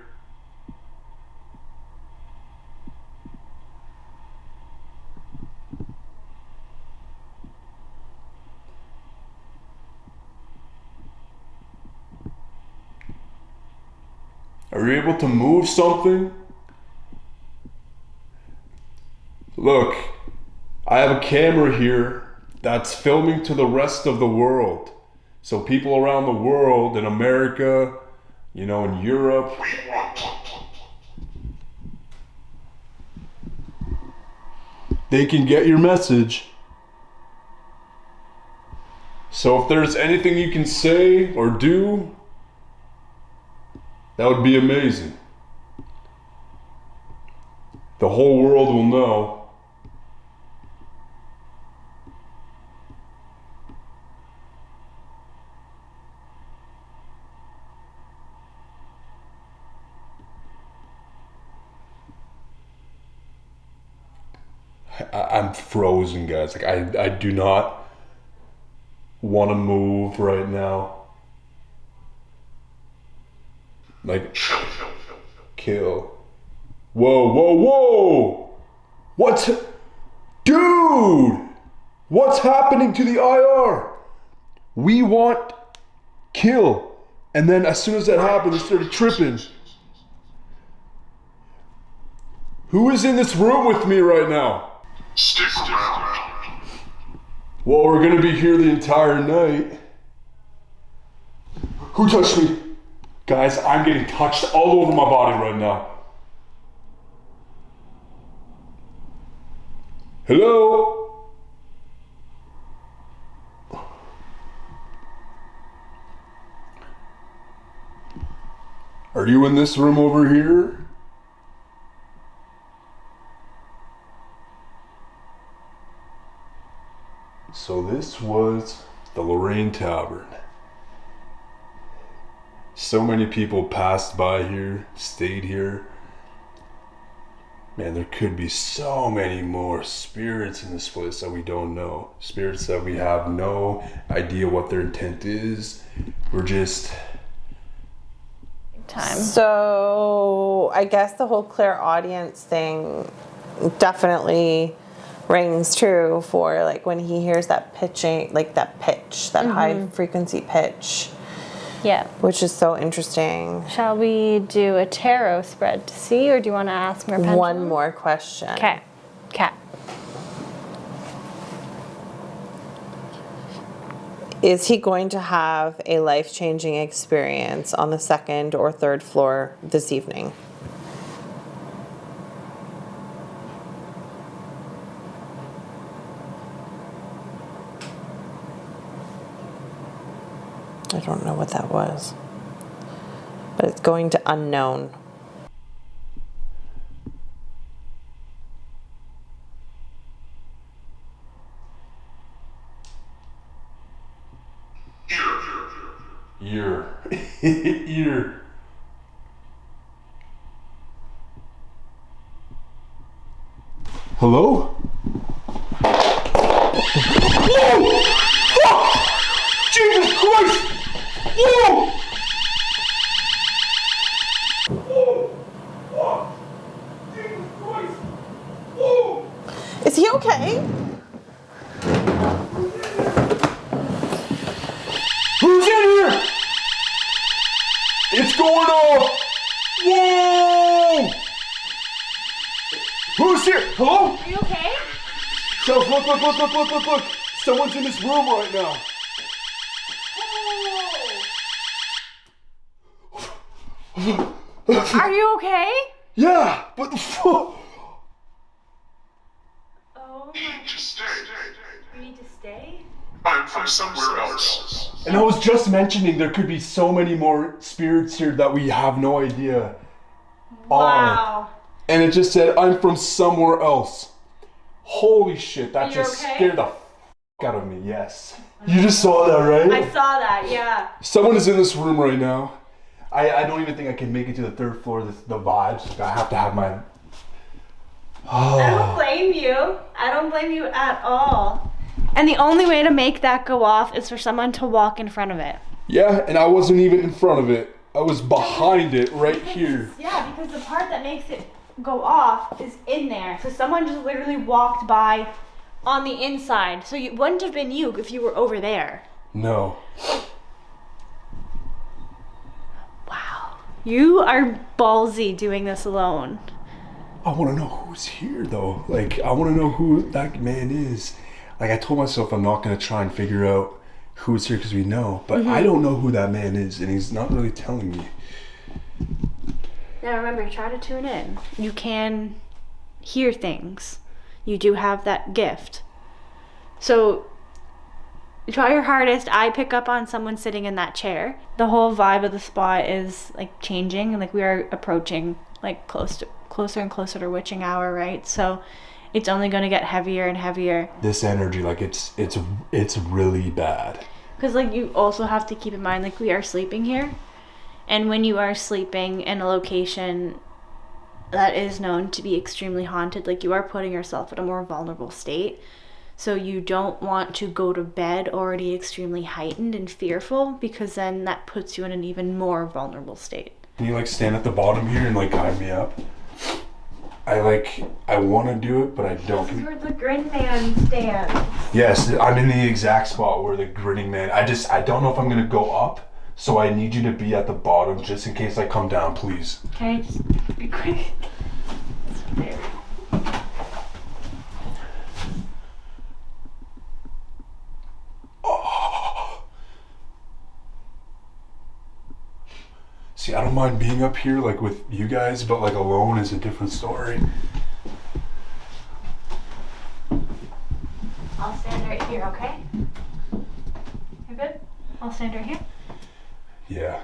C: Are you able to move something? Look, I have a camera here that's filming to the rest of the world. So people around the world, in America, you know, in Europe. They can get your message. So if there's anything you can say or do, that would be amazing. The whole world will know. I'm frozen, guys. Like I do not want to move right now. Like, kill. Whoa, whoa, whoa! What? Dude! What's happening to the IR? We want kill. And then as soon as that happened, they started tripping. Who is in this room with me right now?
E: Stick around.
C: Well, we're gonna be here the entire night. Who touched me? Guys, I'm getting touched all over my body right now. Hello? Are you in this room over here? So this was the Lorraine Tavern. So many people passed by here, stayed here. Man, there could be so many more spirits in this place that we don't know. Spirits that we have no idea what their intent is. We're just...
B: Time.
A: So I guess the whole clairaudience thing definitely rings true for like when he hears that pitching, like that pitch, that high frequency pitch.
B: Yeah.
A: Which is so interesting.
B: Shall we do a tarot spread to see, or do you want to ask more pendulum?
A: One more question.
B: Okay.
A: Is he going to have a life-changing experience on the second or third floor this evening? I don't know what that was. But it's going to unknown.
C: Ear. Hello? Whoa! Fuck! Jesus Christ!
A: Is he okay?
C: Who's in here? It's going off! Whoa! Who's here? Hello?
B: Are you okay?
C: So look. Someone's in this room right now.
B: Are you okay?
C: Yeah, but the fuck?
B: Oh
E: To stay.
B: you need to stay?
E: I'm from somewhere else.
C: And I was just mentioning there could be so many more spirits here that we have no idea.
B: Wow.
C: And it just said, I'm from somewhere else. Holy shit, that
B: You
C: just
B: okay?
C: scared the out of me, yes. You just saw that, right?
B: I saw that, yeah.
C: Someone is in this room right now. I don't even think I can make it to the third floor. The vibes. I have to have my...
B: I don't blame you. I don't blame you at all. And the only way to make that go off is for someone to walk in front of it.
C: Yeah, and I wasn't even in front of it. I was behind it right here.
B: Yeah, because the part that makes it go off is in there. So someone just literally walked by on the inside. So it wouldn't have been you if you were over there.
C: No.
B: Wow. You are ballsy doing this alone.
C: I want to know who's here though. Like, I want to know who that man is. Like, I told myself I'm not going to try and figure out who's here because we know. But I don't know who that man is, and he's not really telling me.
B: Now remember, try to tune in. You can hear things. You do have that gift. So try your hardest. I pick up on someone sitting in that chair. The whole vibe of the spot is like changing, and like we are approaching like closer and closer to witching hour, right? So it's only going to get heavier and heavier.
C: This energy, like it's really bad.
B: Because like you also have to keep in mind, like we are sleeping here, and when you are sleeping in a location that is known to be extremely haunted, like you are putting yourself in a more vulnerable state. So you don't want to go to bed already extremely heightened and fearful, because then that puts you in an even more vulnerable state.
C: Can you like stand at the bottom here and like guide me up? I want to do it, but I don't.
B: This is where the Grin Man stands.
C: Yes, I'm in the exact spot where the grinning man. I don't know if I'm gonna go up, so I need you to be at the bottom just in case I come down, please.
B: Okay, just be quick. There.
C: See, I don't mind being up here like with you guys, but like alone is a different story.
B: I'll stand right here, okay? You good? I'll stand right here.
C: Yeah.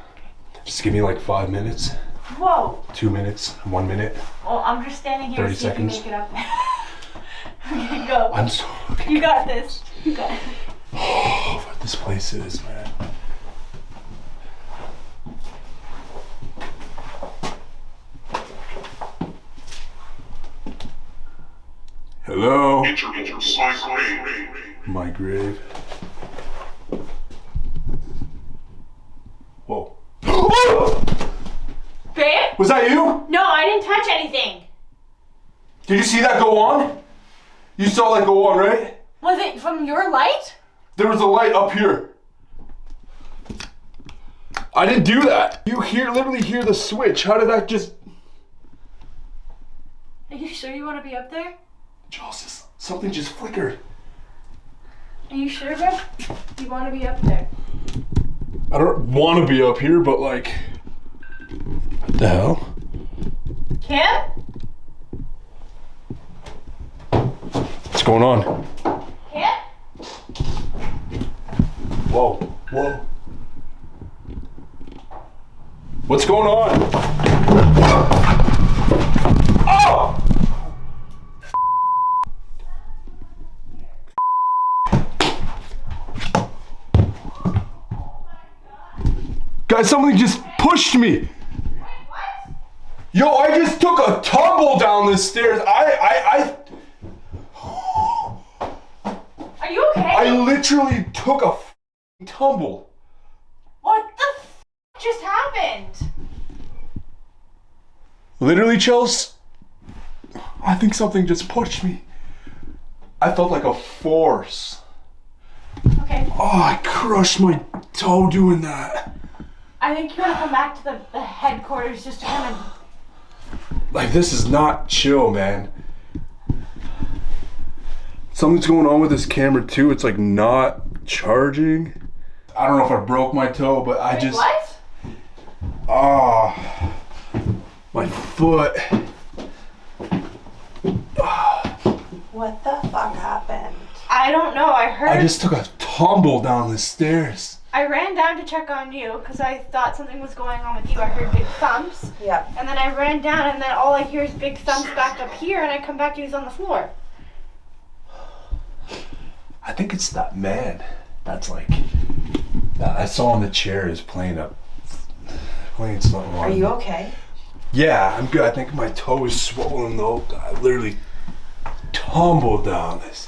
C: Just give me like 5 minutes,
B: Whoa!
C: 2 minutes, 1 minute.
B: Well, I'm just standing here
C: 30
B: to see if you
C: seconds.
B: make it up there. Okay, go.
C: I'm so
B: You got this. You got it.
C: what this place is, man. Hello?
E: Enter my grave.
C: My grave. Whoa.
B: Babe?
C: Was that you?
B: No, I didn't touch anything.
C: Did you see that go on? You saw that go on, right?
B: Was it from your light?
C: There was a light up here. I didn't do that. You literally hear the switch. How did that just...
B: Are you sure you want to be up there?
C: Jules, something just flickered.
B: Are you sure, babe? You want to be up there?
C: I don't want to be up here, but like... What the hell?
B: Kim?
C: What's going on?
B: Kim?
C: Whoa, whoa. What's going on? Oh! Guys, somebody just pushed me. Yo, I just took a tumble down the stairs.
B: Are you okay?
C: I literally took a tumble.
B: What the What just happened?
C: Literally, Chels, I think something just pushed me. I felt like a force.
B: Okay.
C: Oh, I crushed my toe doing that.
B: I think you want to come back to the headquarters just to kind of...
C: Like, this is not chill, man. Something's going on with this camera too. It's like not charging. I don't know if I broke my toe, but I just...
B: What?
C: Ah, my foot.
D: What the fuck happened?
B: I don't know.
C: I just took a tumble down the stairs.
B: I ran down to check on you because I thought something was going on with you. I heard big thumps.
D: Yeah.
B: And then I ran down and then all I hear is big thumps back up here and I come back and he's on the floor.
C: I think it's that man that's like, that I saw on the chair is playing something on.
D: Are you okay?
C: Yeah, I'm good. I think my toe is swollen though. I literally tumbled down this.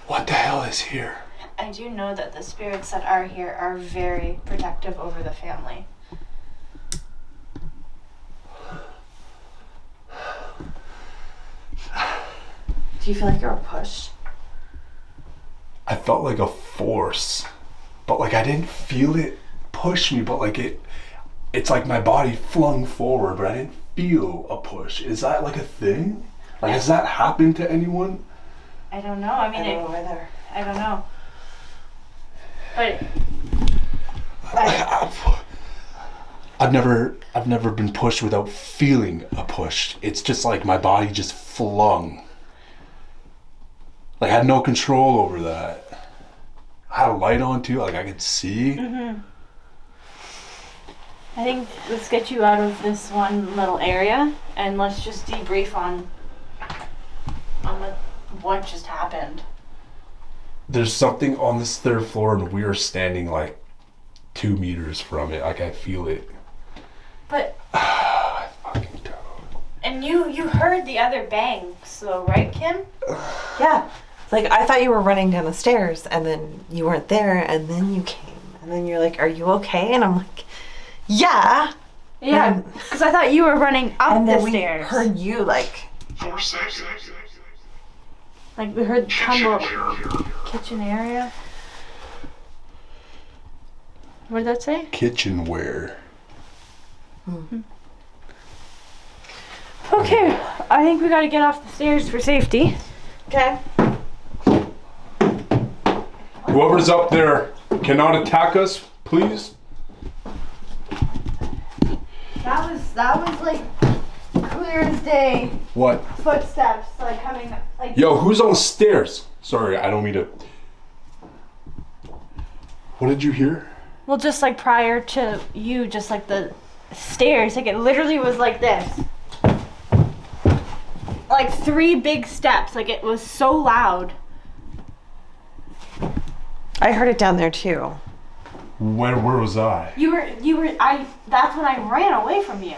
C: What the hell is here?
B: I do know that the spirits that are here are very protective over the family.
D: Do you feel like you were pushed?
C: I felt like a force, but like I didn't feel it push me, but like it's like my body flung forward, but I didn't feel a push. Is that like a thing? Like, has that happened to anyone?
B: I don't know. I mean,
D: I don't know either.
B: I don't know. But
C: I've never been pushed without feeling a push. It's just like my body just flung. Like I had no control over that. I had a light on too, like I could see.
B: I think let's get you out of this one little area and let's just debrief on what just happened.
C: There's something on this third floor and we are standing like 2 meters from it. Like I feel it.
B: But
C: I fucking don't.
B: and you heard the other bangs though, right, Kim?
D: Yeah. Like, I thought you were running down the stairs and then you weren't there and then you came. And then you're like, are you okay? And I'm like, yeah.
B: Yeah, because I thought you were running up
D: And
B: the
D: then we
B: stairs.
D: heard you, like,
E: For safety.
B: Like we heard tumble
E: Kitchen.
B: kitchen area. What did that say?
C: Kitchenware.
B: Okay, I think we gotta get off the stairs for safety.
D: okay.
C: Whoever's up there cannot attack us, please.
B: That was like clear as day.
C: What?
B: Footsteps like coming up. Like
C: Yo, who's on the stairs? Sorry, I don't mean to. What did you hear?
B: well, just like prior to you, just like the stairs, like it literally was like this. Like 3 big steps. Like it was so loud.
D: I heard it down there too.
C: Where was I?
B: That's when I ran away from you.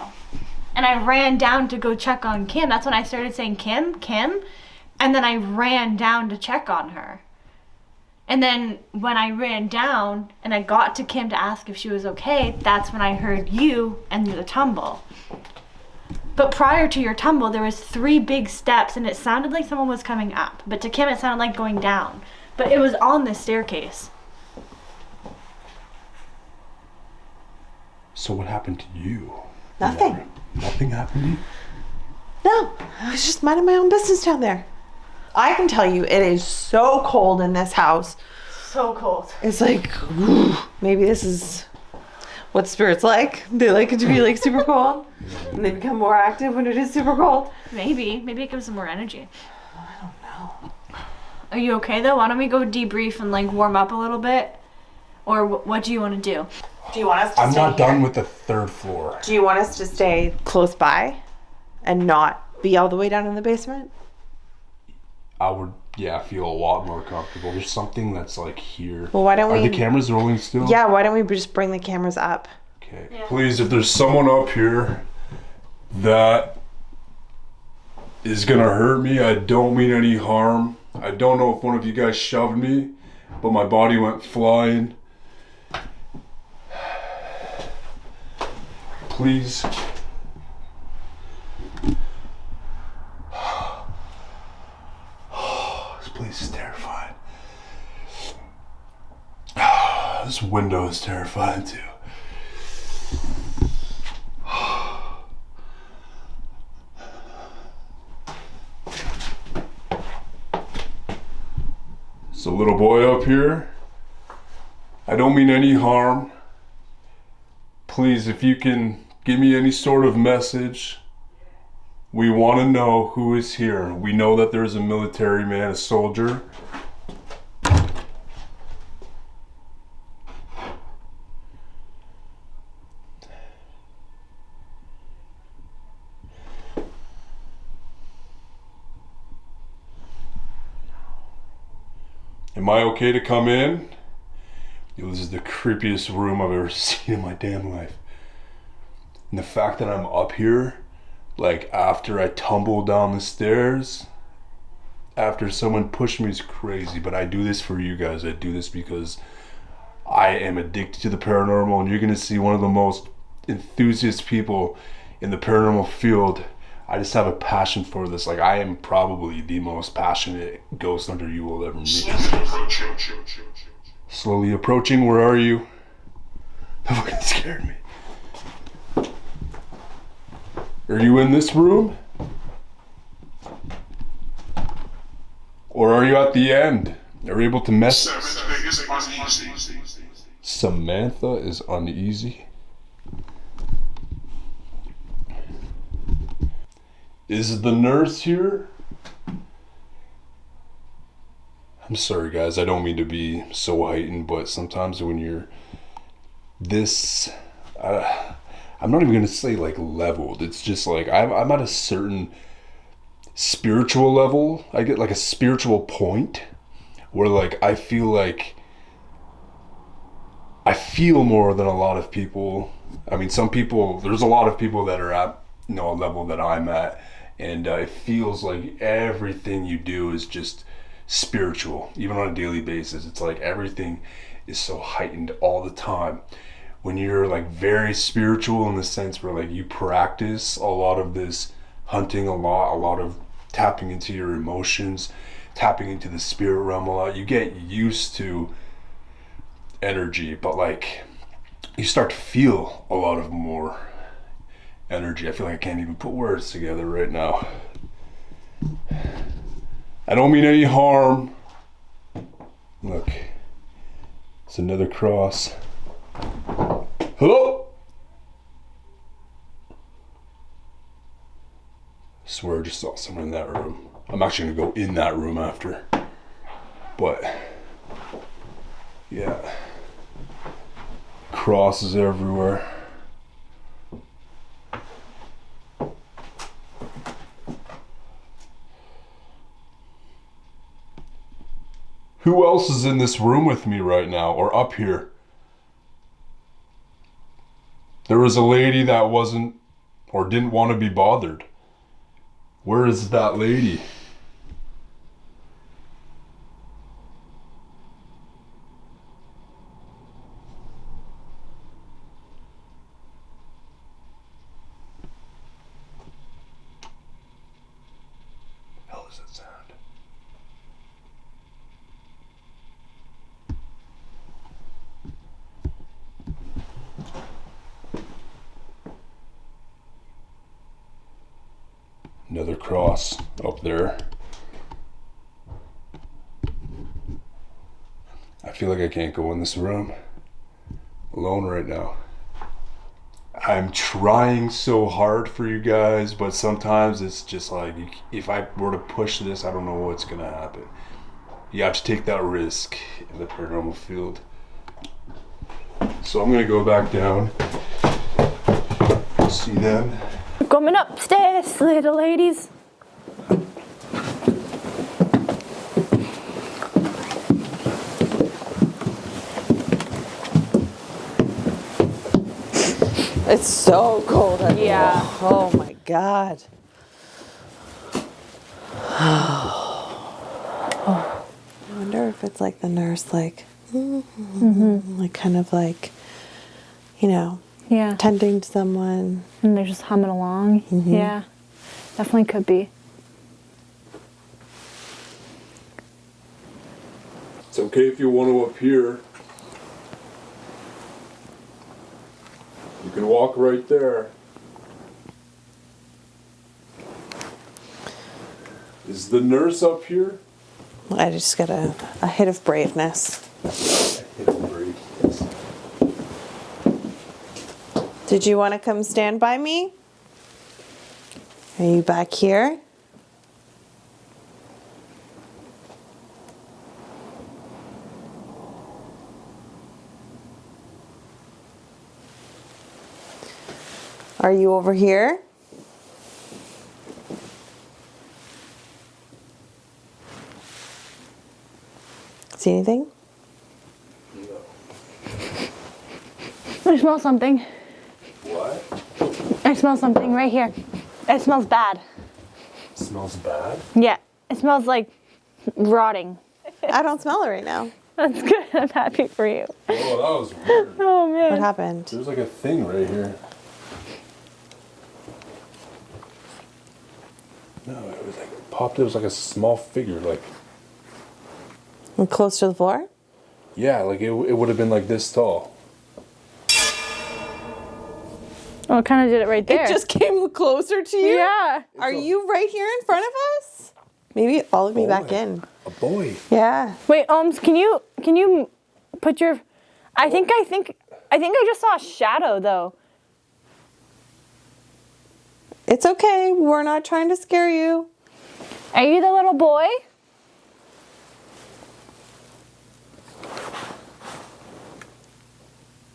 B: And I ran down to go check on Kim. That's when I started saying Kim. And then I ran down to check on her. And then when I ran down and I got to Kim to ask if she was okay, that's when I heard you and the tumble. But prior to your tumble, there was 3 big steps and it sounded like someone was coming up. But to Kim, it sounded like going down. But it was on the staircase.
C: So what happened to you?
D: Nothing.
C: Nothing happened to you?
D: No, I was just minding my own business down there. I can tell you, it is so cold in this house.
B: So cold.
D: It's like, maybe this is what spirits like. They like it to be like super cold. And they become more active when it is super cold.
B: Maybe it gives them more energy.
D: I don't know.
B: Are you okay though? Why don't we go debrief and like warm up a little bit? Or what do you want to do?
D: Do you want us to
C: I'm
D: stay
C: not done
D: here?
C: with the 3rd floor.
D: Do you want us to stay close by and not be all the way down in the basement?
C: I would, feel a lot more comfortable. There's something that's like here.
D: Well, why don't
C: Are
D: we...
C: the cameras rolling still?
D: Yeah, why don't we just bring the cameras up?
C: Okay.
B: Yeah.
C: Please, if there's someone up here that is gonna hurt me, I don't mean any harm. I don't know if one of you guys shoved me, but my body went flying. please. This place is terrifying. This window is terrifying too. It's a little boy up here. I don't mean any harm. Please, if you can give me any sort of message, we want to know who is here. We know that there's a military man, a soldier. Am I okay to come in? Yo, this is the creepiest room I've ever seen in my damn life. And the fact that I'm up here, like after I tumble down the stairs, after someone pushed me, is crazy. But I do this for you guys. I do this because I am addicted to the paranormal, and you're gonna see one of the most enthusiast people in the paranormal field. I just have a passion for this. Like, I am probably the most passionate ghost hunter you will ever meet. Slowly approaching, where are you? That fucking scared me. Are you in this room? Or are you at the end? Are you able to mess? Samantha is uneasy. Is the nurse here? I'm sorry guys, I don't mean to be so heightened, but sometimes when you're this, I'm not even gonna say like leveled, it's just like I'm at a certain spiritual level. I get like a spiritual point where like I feel more than a lot of people. I mean, some people, there's a lot of people that are at, you know, a level that I'm at, and it feels like everything you do is just spiritual, even on a daily basis. It's like everything is so heightened all the time. When you're like very spiritual in the sense where like you practice a lot of this hunting, a lot of tapping into your emotions, tapping into the spirit realm a lot, you get used to energy, but like you start to feel a lot of more energy. I feel like I can't even put words together right now. I don't mean any harm. Look, it's another cross. Hello? I swear I just saw someone in that room. I'm actually gonna go in that room after. But, yeah. Crosses everywhere. Who else is in this room with me right now, or up here? There was a lady that wasn't, or didn't want to be bothered. Where is that lady? What the hell is that sound? Another cross up there. I feel like I can't go in this room alone right now. I'm trying so hard for you guys, but sometimes it's just like, if I were to push this, I don't know what's gonna happen. You have to take that risk in the paranormal field. So I'm gonna go back down, see them.
B: Coming upstairs, little ladies.
D: It's so cold out here.
B: Yeah.
D: Oh my God. I wonder if it's like the nurse, like, like kind of like, you know,
B: Yeah.
A: tending to someone.
B: And they're just humming along. Yeah. Definitely could be.
C: It's okay if you want to appear. You can walk right there. Is the nurse up here?
A: I just got a hit of braveness. Did you want to come stand by me? Are you back here? Are you over here? See anything?
B: I smell something.
C: What?
B: I smell something right here. It smells bad.
C: It smells bad?
B: Yeah. It smells like rotting.
A: I don't smell it right now.
B: That's good. I'm happy for you.
C: Oh, that was weird.
B: Oh, man.
A: What happened?
C: There's like a thing right here. No, it was like it popped. It was like a small figure, like
A: Close to the floor?
C: yeah, like it would have been like this tall.
B: Oh, it kind of did it right there.
A: It just came closer to you?
B: Yeah.
A: Are you right here in front of us? Maybe it followed me back in.
C: A boy.
A: Yeah.
B: Wait, can you put your? I think I just saw a shadow though.
A: It's okay. We're not trying to scare you.
B: Are you the little boy?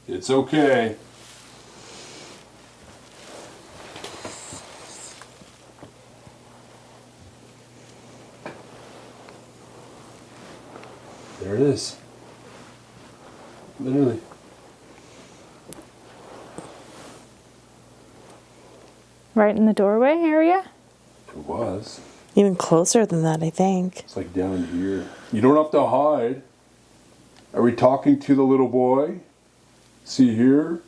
C: It's okay. There it is. Literally.
B: Right in the doorway area?
C: It was.
A: Even closer than that, I think.
C: It's like down here. You don't have to hide. Are we talking to the little boy? See here?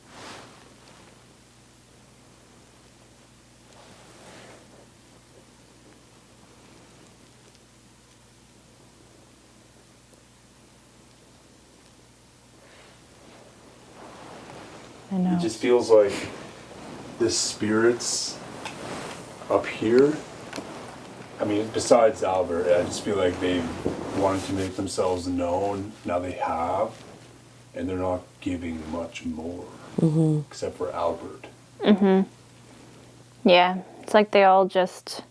B: I know.
C: It just feels like the spirits up here. I mean, besides Albert, I just feel like they wanted to make themselves known. Now they have, and they're not giving much more, except for Albert.
B: Yeah, it's like they all just.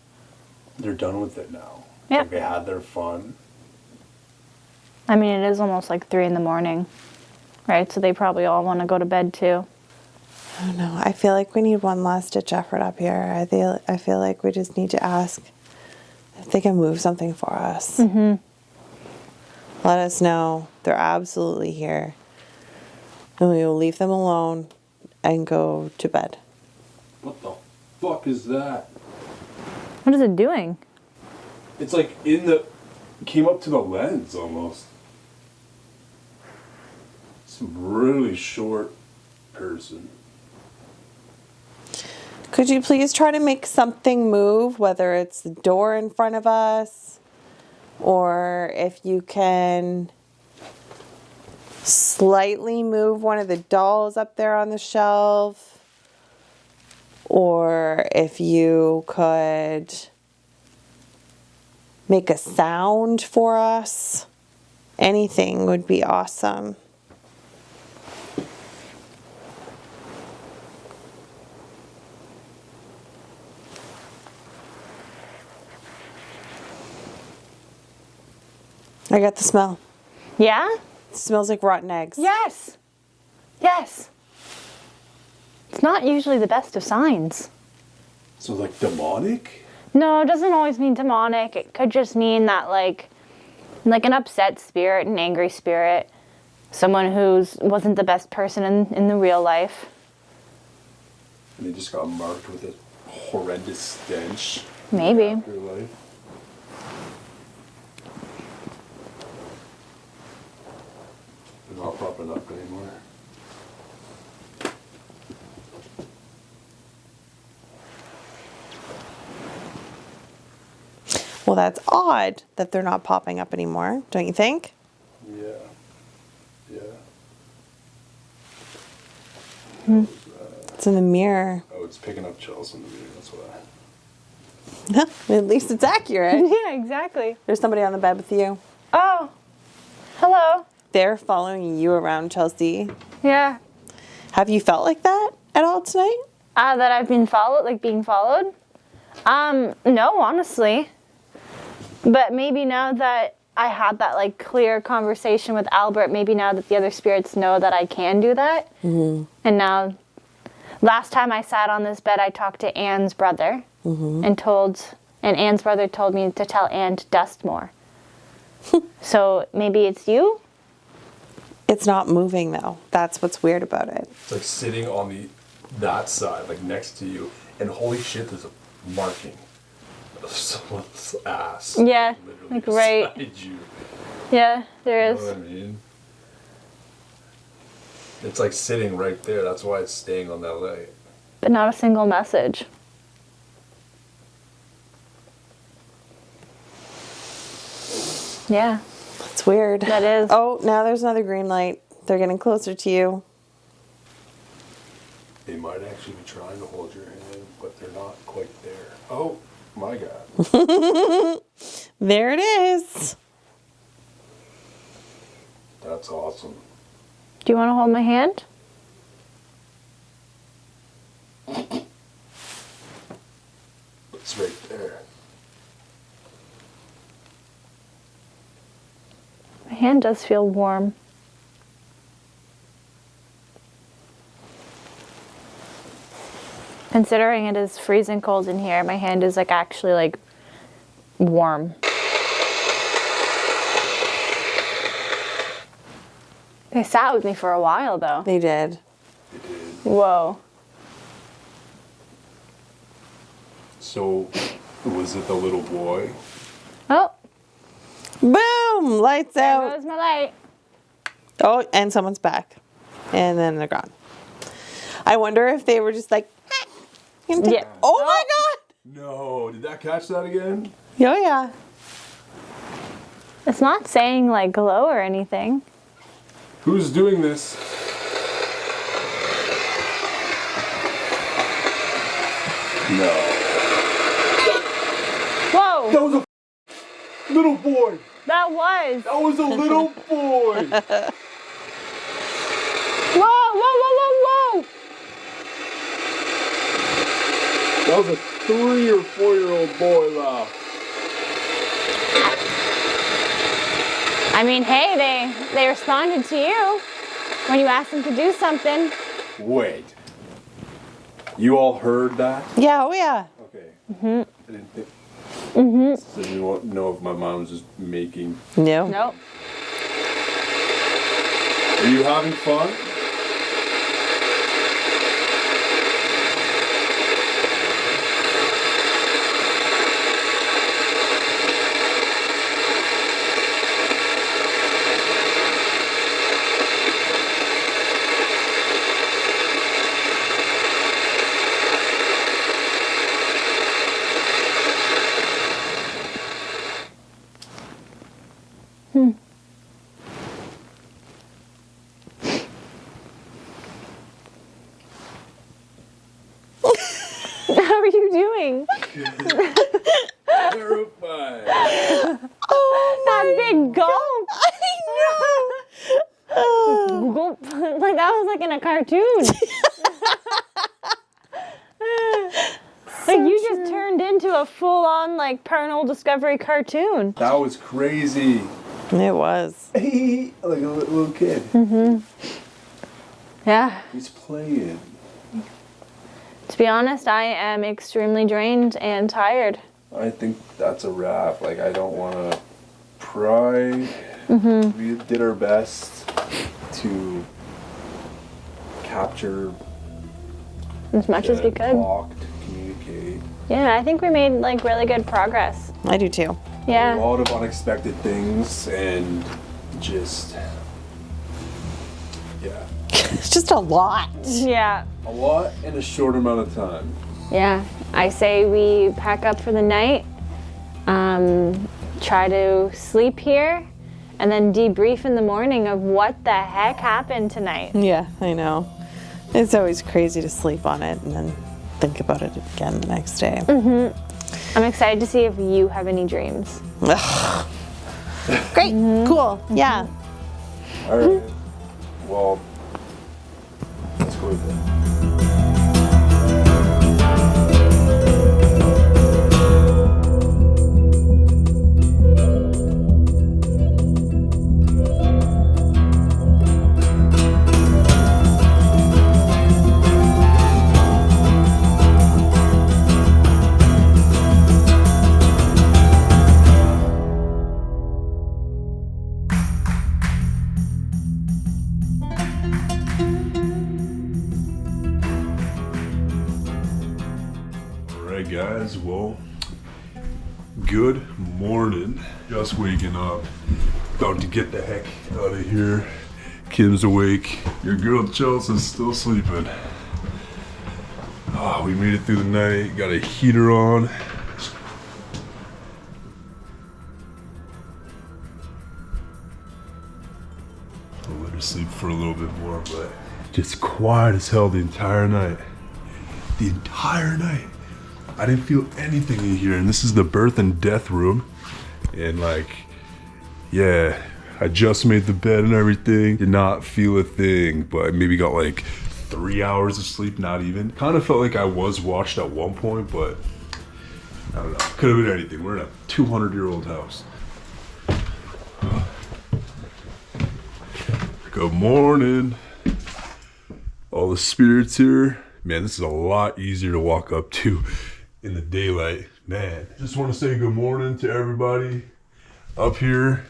C: They're done with it now.
B: Yep.
C: Like they had their fun.
B: I mean, it is almost like 3 a.m, right? So they probably all want to go to bed too.
A: I don't know. I feel like we need one last ditch effort up here. I feel like we just need to ask if they can move something for us. Let us know they're absolutely here. And we will leave them alone and go to bed.
C: What the fuck is that?
B: What is it doing?
C: It's like came up to the lens almost. Some really short person.
A: Could you please try to make something move, whether it's the door in front of us, or if you can slightly move one of the dolls up there on the shelf, or if you could make a sound for us. Anything would be awesome. I got the smell.
B: Yeah?
A: It smells like rotten eggs.
B: Yes. Yes. It's not usually the best of signs.
C: So like demonic?
B: No, it doesn't always mean demonic. It could just mean that like an upset spirit, an angry spirit, someone who wasn't the best person in the real life.
C: And they just got marked with a horrendous stench.
B: Maybe.
C: Afterlife. They're not popping up anymore.
A: Well, that's odd that they're not popping up anymore, don't you think?
C: Yeah. Yeah.
A: It's in the mirror.
C: Oh, it's picking up chills in the mirror. That's why.
A: At least it's accurate.
B: Yeah, exactly.
A: There's somebody on the bed with you.
B: Oh, hello.
A: They're following you around, Chelsea.
B: Yeah.
A: Have you felt like that at all tonight?
B: That I've been followed, like being followed? No, honestly. But maybe now that I had that like clear conversation with Albert, maybe now that the other spirits know that I can do that. Mm-hmm. And now, last time I sat on this bed, I talked to Anne's brother and Anne's brother told me to tell Anne to dust more. So maybe it's you?
A: It's not moving though. That's what's weird about it.
C: It's like sitting on that side, like next to you, and holy shit, there's a marking of someone's ass.
B: Yeah,
C: Literally
B: like right.
C: beside you.
B: Yeah, there
C: You
B: is.
C: know what I mean? It's like sitting right there. That's why it's staying on that light.
B: But not a single message. Yeah,
A: It's weird.
B: that is.
A: Oh, now there's another green light. They're getting closer to you.
C: They might actually be trying to hold your hand, but they're not quite there. Oh, my God.
A: There it is.
C: That's awesome.
B: Do you want to hold my hand?
C: It's right there.
B: My hand does feel warm. Considering it is freezing cold in here, my hand is like actually like warm. They sat with me for a while though.
A: They did.
C: They did.
B: Whoa.
C: So, was it the little boy?
B: Oh,
A: Boom! Lights
B: there
A: out.
B: goes my light.
A: Oh, and someone's back. And then they're gone. I wonder if they were just like,
B: Yeah.
A: oh my God!
C: No, did that catch that again?
A: Oh yeah.
B: It's not saying like glow or anything.
C: Who's doing this? No.
B: Whoa!
C: That was a little boy.
B: That was.
C: That was a little boy.
B: Whoa, whoa, whoa, whoa, whoa!
C: That was a 3 or 4-year-old boy laugh.
B: I mean, hey, they responded to you when you asked them to do something.
C: Wait. You all heard that?
A: Yeah, oh yeah.
C: Okay. I didn't think. So you won't know if my mom was just making.
A: No.
B: Nope.
C: Are you having fun?
B: How are you doing?
C: Terrified.
A: Oh
B: That big gulp.
A: I know.
B: Gulp. Like that was like in a cartoon. Like you just turned into a full-on like Paranormal Discovery cartoon.
C: That was crazy.
A: It was.
C: Like a little kid.
B: Yeah.
C: He's playing.
B: To be honest, I am extremely drained and tired.
C: I think that's a wrap. Like, I don't want to pry. We did our best to capture,
B: As much as we could.
C: talk, to communicate.
B: Yeah, I think we made like really good progress.
A: I do too.
C: A
B: Yeah.
C: lot of unexpected things and just, yeah.
A: It's just a lot.
B: Yeah.
C: A lot in a short amount of time.
B: Yeah. I say we pack up for the night try to sleep here, and then debrief in the morning of what the heck happened tonight.
A: Yeah, I know. It's always crazy to sleep on it and then think about it again the next day.
B: I'm excited to see if you have any dreams.
A: Great, cool, yeah.
C: All right. Well, let's go with that. Alright guys, well, good morning. Just waking up, about to get the heck out of here. Kim's awake, your girl Chelsea's still sleeping. Oh, we made it through the night, got a heater on. I'll let her sleep for a little bit more, but just quiet as hell the entire night. The entire night. I didn't feel anything in here, and this is the birth and death room. And like, yeah, I just made the bed and everything. Did not feel a thing, but I maybe got like 3 hours of sleep, not even. Kind of felt like I was watched at one point, but I don't know. Could have been anything. We're in a 200-year-old house. Good morning. All the spirits here. Man, this is a lot easier to walk up to in the daylight. Man, just want to say good morning to everybody up here.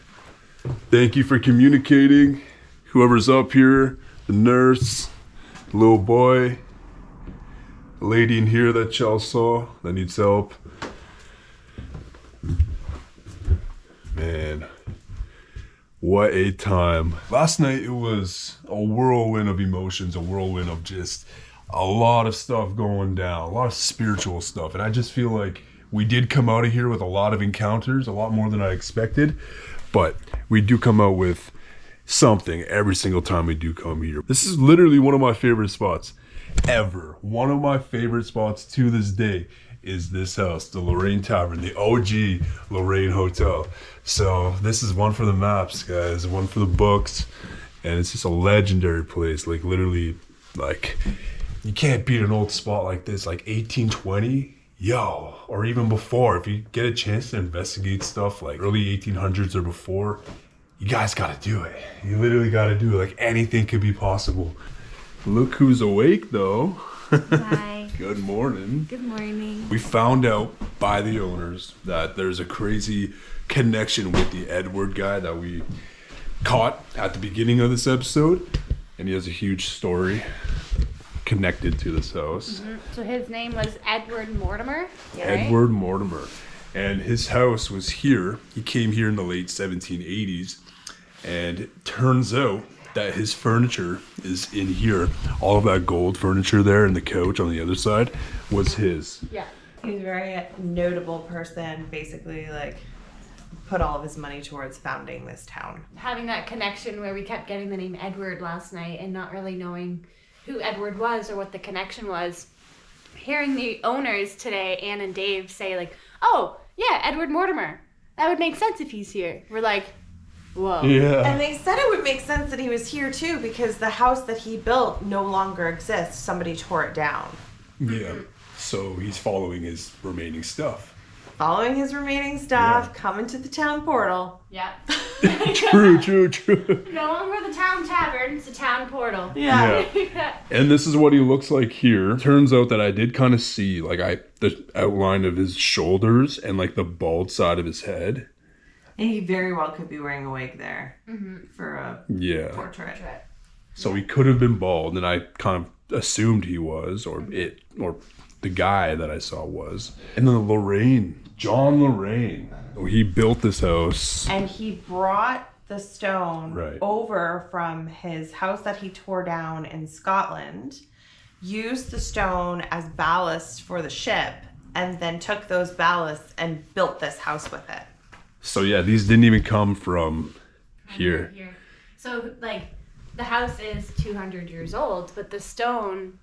C: Thank you for communicating. Whoever's up here, the nurse, the little boy, the lady in here that y'all saw that needs help. Man, what a time. Last night it was a whirlwind of emotions, a whirlwind of just a lot of stuff going down, a lot of spiritual stuff. And I just feel like we did come out of here with a lot of encounters, a lot more than I expected. But we do come out with something every single time we do come here. This is literally one of my favorite spots ever. One of my favorite spots to this day is this house, the Lorraine Tavern, the OG Lorraine Hotel. So this is one for the maps, guys, one for the books. And it's just a legendary place, like literally, like, you can't beat an old spot like this, like 1820, yo, or even before. If you get a chance to investigate stuff like early 1800s or before, you guys gotta do it. You literally gotta do it. Like anything could be possible. Look who's awake though.
B: Hi.
C: Good morning.
B: Good morning.
C: We found out by the owners that there's a crazy connection with the Edward guy that we caught at the beginning of this episode. And he has a huge story connected to this house.
G: So his name was Edward Mortimer.
C: Edward Mortimer. And his house was here. He came here in the late 1780s. And it turns out that his furniture is in here. All of that gold furniture there and the couch on the other side was his.
G: Yeah.
D: He's a very notable person, basically like put all of his money towards founding this town.
G: Having that connection where we kept getting the name Edward last night and not really knowing who Edward was or what the connection was. Hearing the owners today, Ann and Dave, say like, oh, yeah, Edward Mortimer. That would make sense if he's here. We're like, whoa.
C: Yeah.
D: And they said it would make sense that he was here too because the house that he built no longer exists. Somebody tore it down.
C: Yeah. So he's following his remaining stuff.
D: Following his remaining stuff, coming to the town portal.
G: Yeah.
C: True.
G: No longer the town tavern, it's the town portal.
C: Yeah. And this is what he looks like here. Turns out that I did kind of see the outline of his shoulders and like the bald side of his head.
D: And he very well could be wearing a wig there for a portrait.
C: So he could have been bald, and I kind of assumed he was, or the guy that I saw was. And then John Lorraine. He built this house.
D: And he brought the stone
C: Right.
D: over from his house that he tore down in Scotland, used the stone as ballast for the ship,
A: and then took those ballasts and built this house with it.
C: So yeah, these didn't even come from here.
G: So like the house is 200 years old, but the stone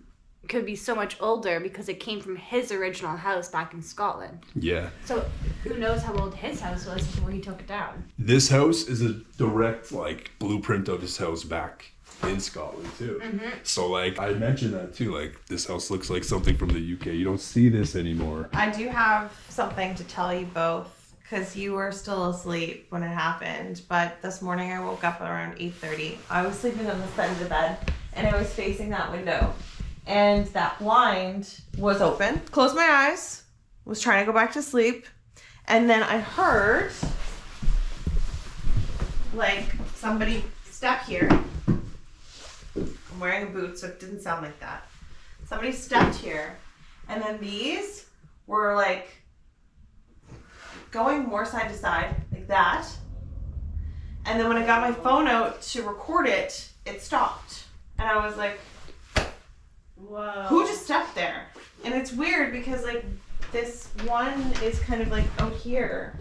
G: could be so much older because it came from his original house back in Scotland.
C: Yeah.
G: So who knows how old his house was before he took it down.
C: This house is a direct like blueprint of his house back in Scotland too. So like I mentioned that too, like this house looks like something from the UK. You don't see this anymore.
A: I do have something to tell you both because you were still asleep when it happened, but this morning I woke up around 8:30. I was sleeping on the side of the bed and I was facing that window and that blind was open. Closed my eyes, was trying to go back to sleep, and then I heard like somebody step here. I'm wearing a boot, so it didn't sound like that. Somebody stepped here, and then these were like going more side to side, like that. And then when I got my phone out to record it, it stopped. And I was like, whoa. Who just stepped there? And it's weird because like this one is kind of like out here.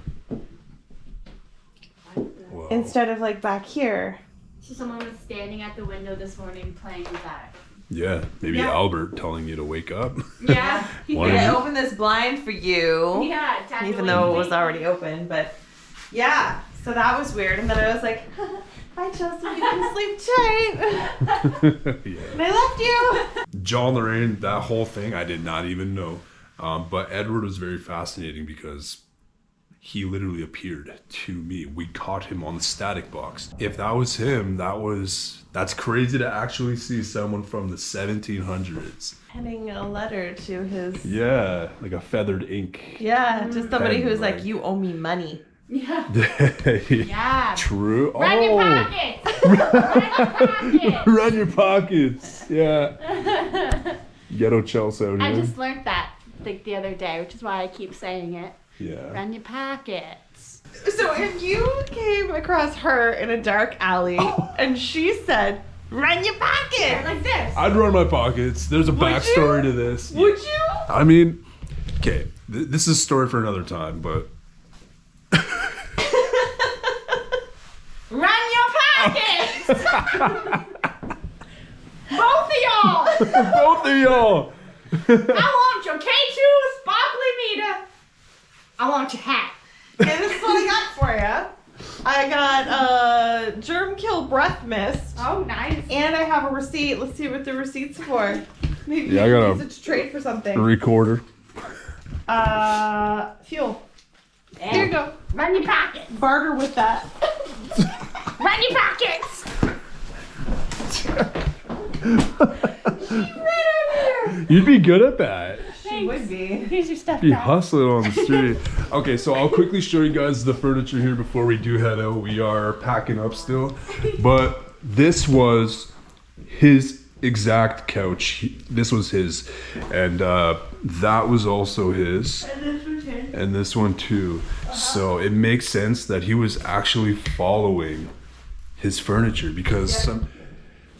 C: Whoa.
A: Instead of like back here.
G: So someone was standing at the window this morning playing with that.
C: Yeah, maybe
A: Yeah.
C: Albert telling you to wake up.
G: Yeah.
C: One
A: I
C: of you-
A: opened this blind for you.
G: Yeah, time
A: Even
G: to
A: though it
G: wake
A: was already open, but yeah, so that was weird. And then I was like, hi Chelsea, you can sleep tight.
C: Yeah.
A: And I left you.
C: John, Lorraine, that whole thing I did not even know. But Edward was very fascinating because he literally appeared to me. We caught him on the static box. If that was him, that's crazy to actually see someone from the 1700s.
A: Penning a letter to his.
C: Yeah, like a feathered ink.
A: Yeah, just somebody
C: Pen,
A: who's like,
C: like-
A: you owe me money.
G: Yeah.
C: Yeah. True.
G: Run your pockets! Run your pockets!
C: Run your pockets. Yeah. Ghetto Chelsea out here.
G: I just learned that like the other day, which is why I keep saying it.
C: Yeah.
G: Run your pockets.
A: So if you came across her in a dark alley and she said, run your pocket,
G: Like this.
C: I'd run my pockets. There's a backstory to this.
A: would you?
C: I mean, okay, this is a story for another time, but
G: Run your pockets! Both of y'all!
C: both of y'all.
G: I want your K2 sparkly meter. I want your hat.
A: Okay, this is what I got for you. I got germ kill breath mist.
G: Oh, nice.
A: And I have a receipt. Let's see what the receipt's for. Maybe
C: Yeah, I
A: we
C: got
A: can
C: a-
A: use it to trade for something.
C: Recorder.
A: Fuel. Here you go.
G: Run your pockets.
A: Barter with that.
G: Run your pockets.
C: You'd be good at that.
A: She would be.
G: Here's your stuff
C: Be
G: back.
C: hustling on the street. Okay, so I'll quickly show you guys the furniture here before we do head out. We are packing up still. But this was his exact couch. This was his. And that was also his. And this one too. So it makes sense that he was actually following his furniture because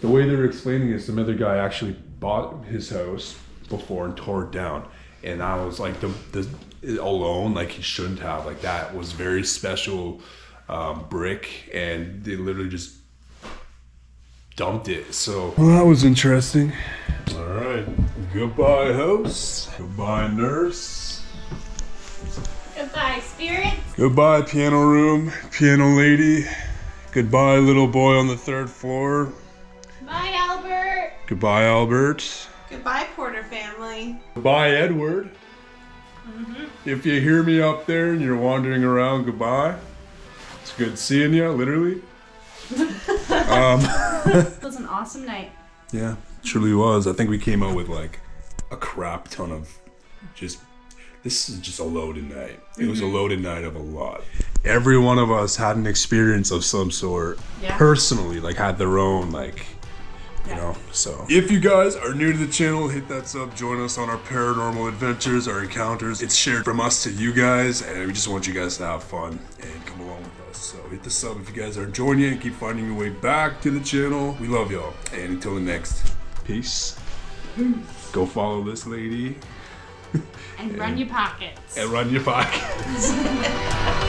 C: the way they were explaining it, some other guy actually bought his house before and tore it down. And I was like, the alone, like he shouldn't have. Like that was very special brick, and they literally just dumped it. So well, that was interesting. All right, goodbye house, goodbye nurse,
G: Goodbye, spirits.
C: goodbye piano room, piano lady, goodbye little boy on the 3rd floor,
G: Bye, Albert.
C: goodbye Albert,
A: Goodbye, Porter family.
C: goodbye Edward. If you hear me up there and you're wandering around, goodbye. It's good seeing you, literally.
G: It was an awesome night.
C: Yeah, truly was. I think we came out with like a crap ton of this is just a loaded night. It was a loaded night of a lot. Every one of us had an experience of some sort personally, like had their own, like, you know, so. If you guys are new to the channel, hit that sub, join us on our paranormal adventures, our encounters. It's shared from us to you guys, and we just want you guys to have fun and come along with us. So hit the sub if you guys are enjoying it and keep finding your way back to the channel. We love y'all. And until the next, peace. Go follow this lady.
G: And run your pockets.
C: And run your pockets.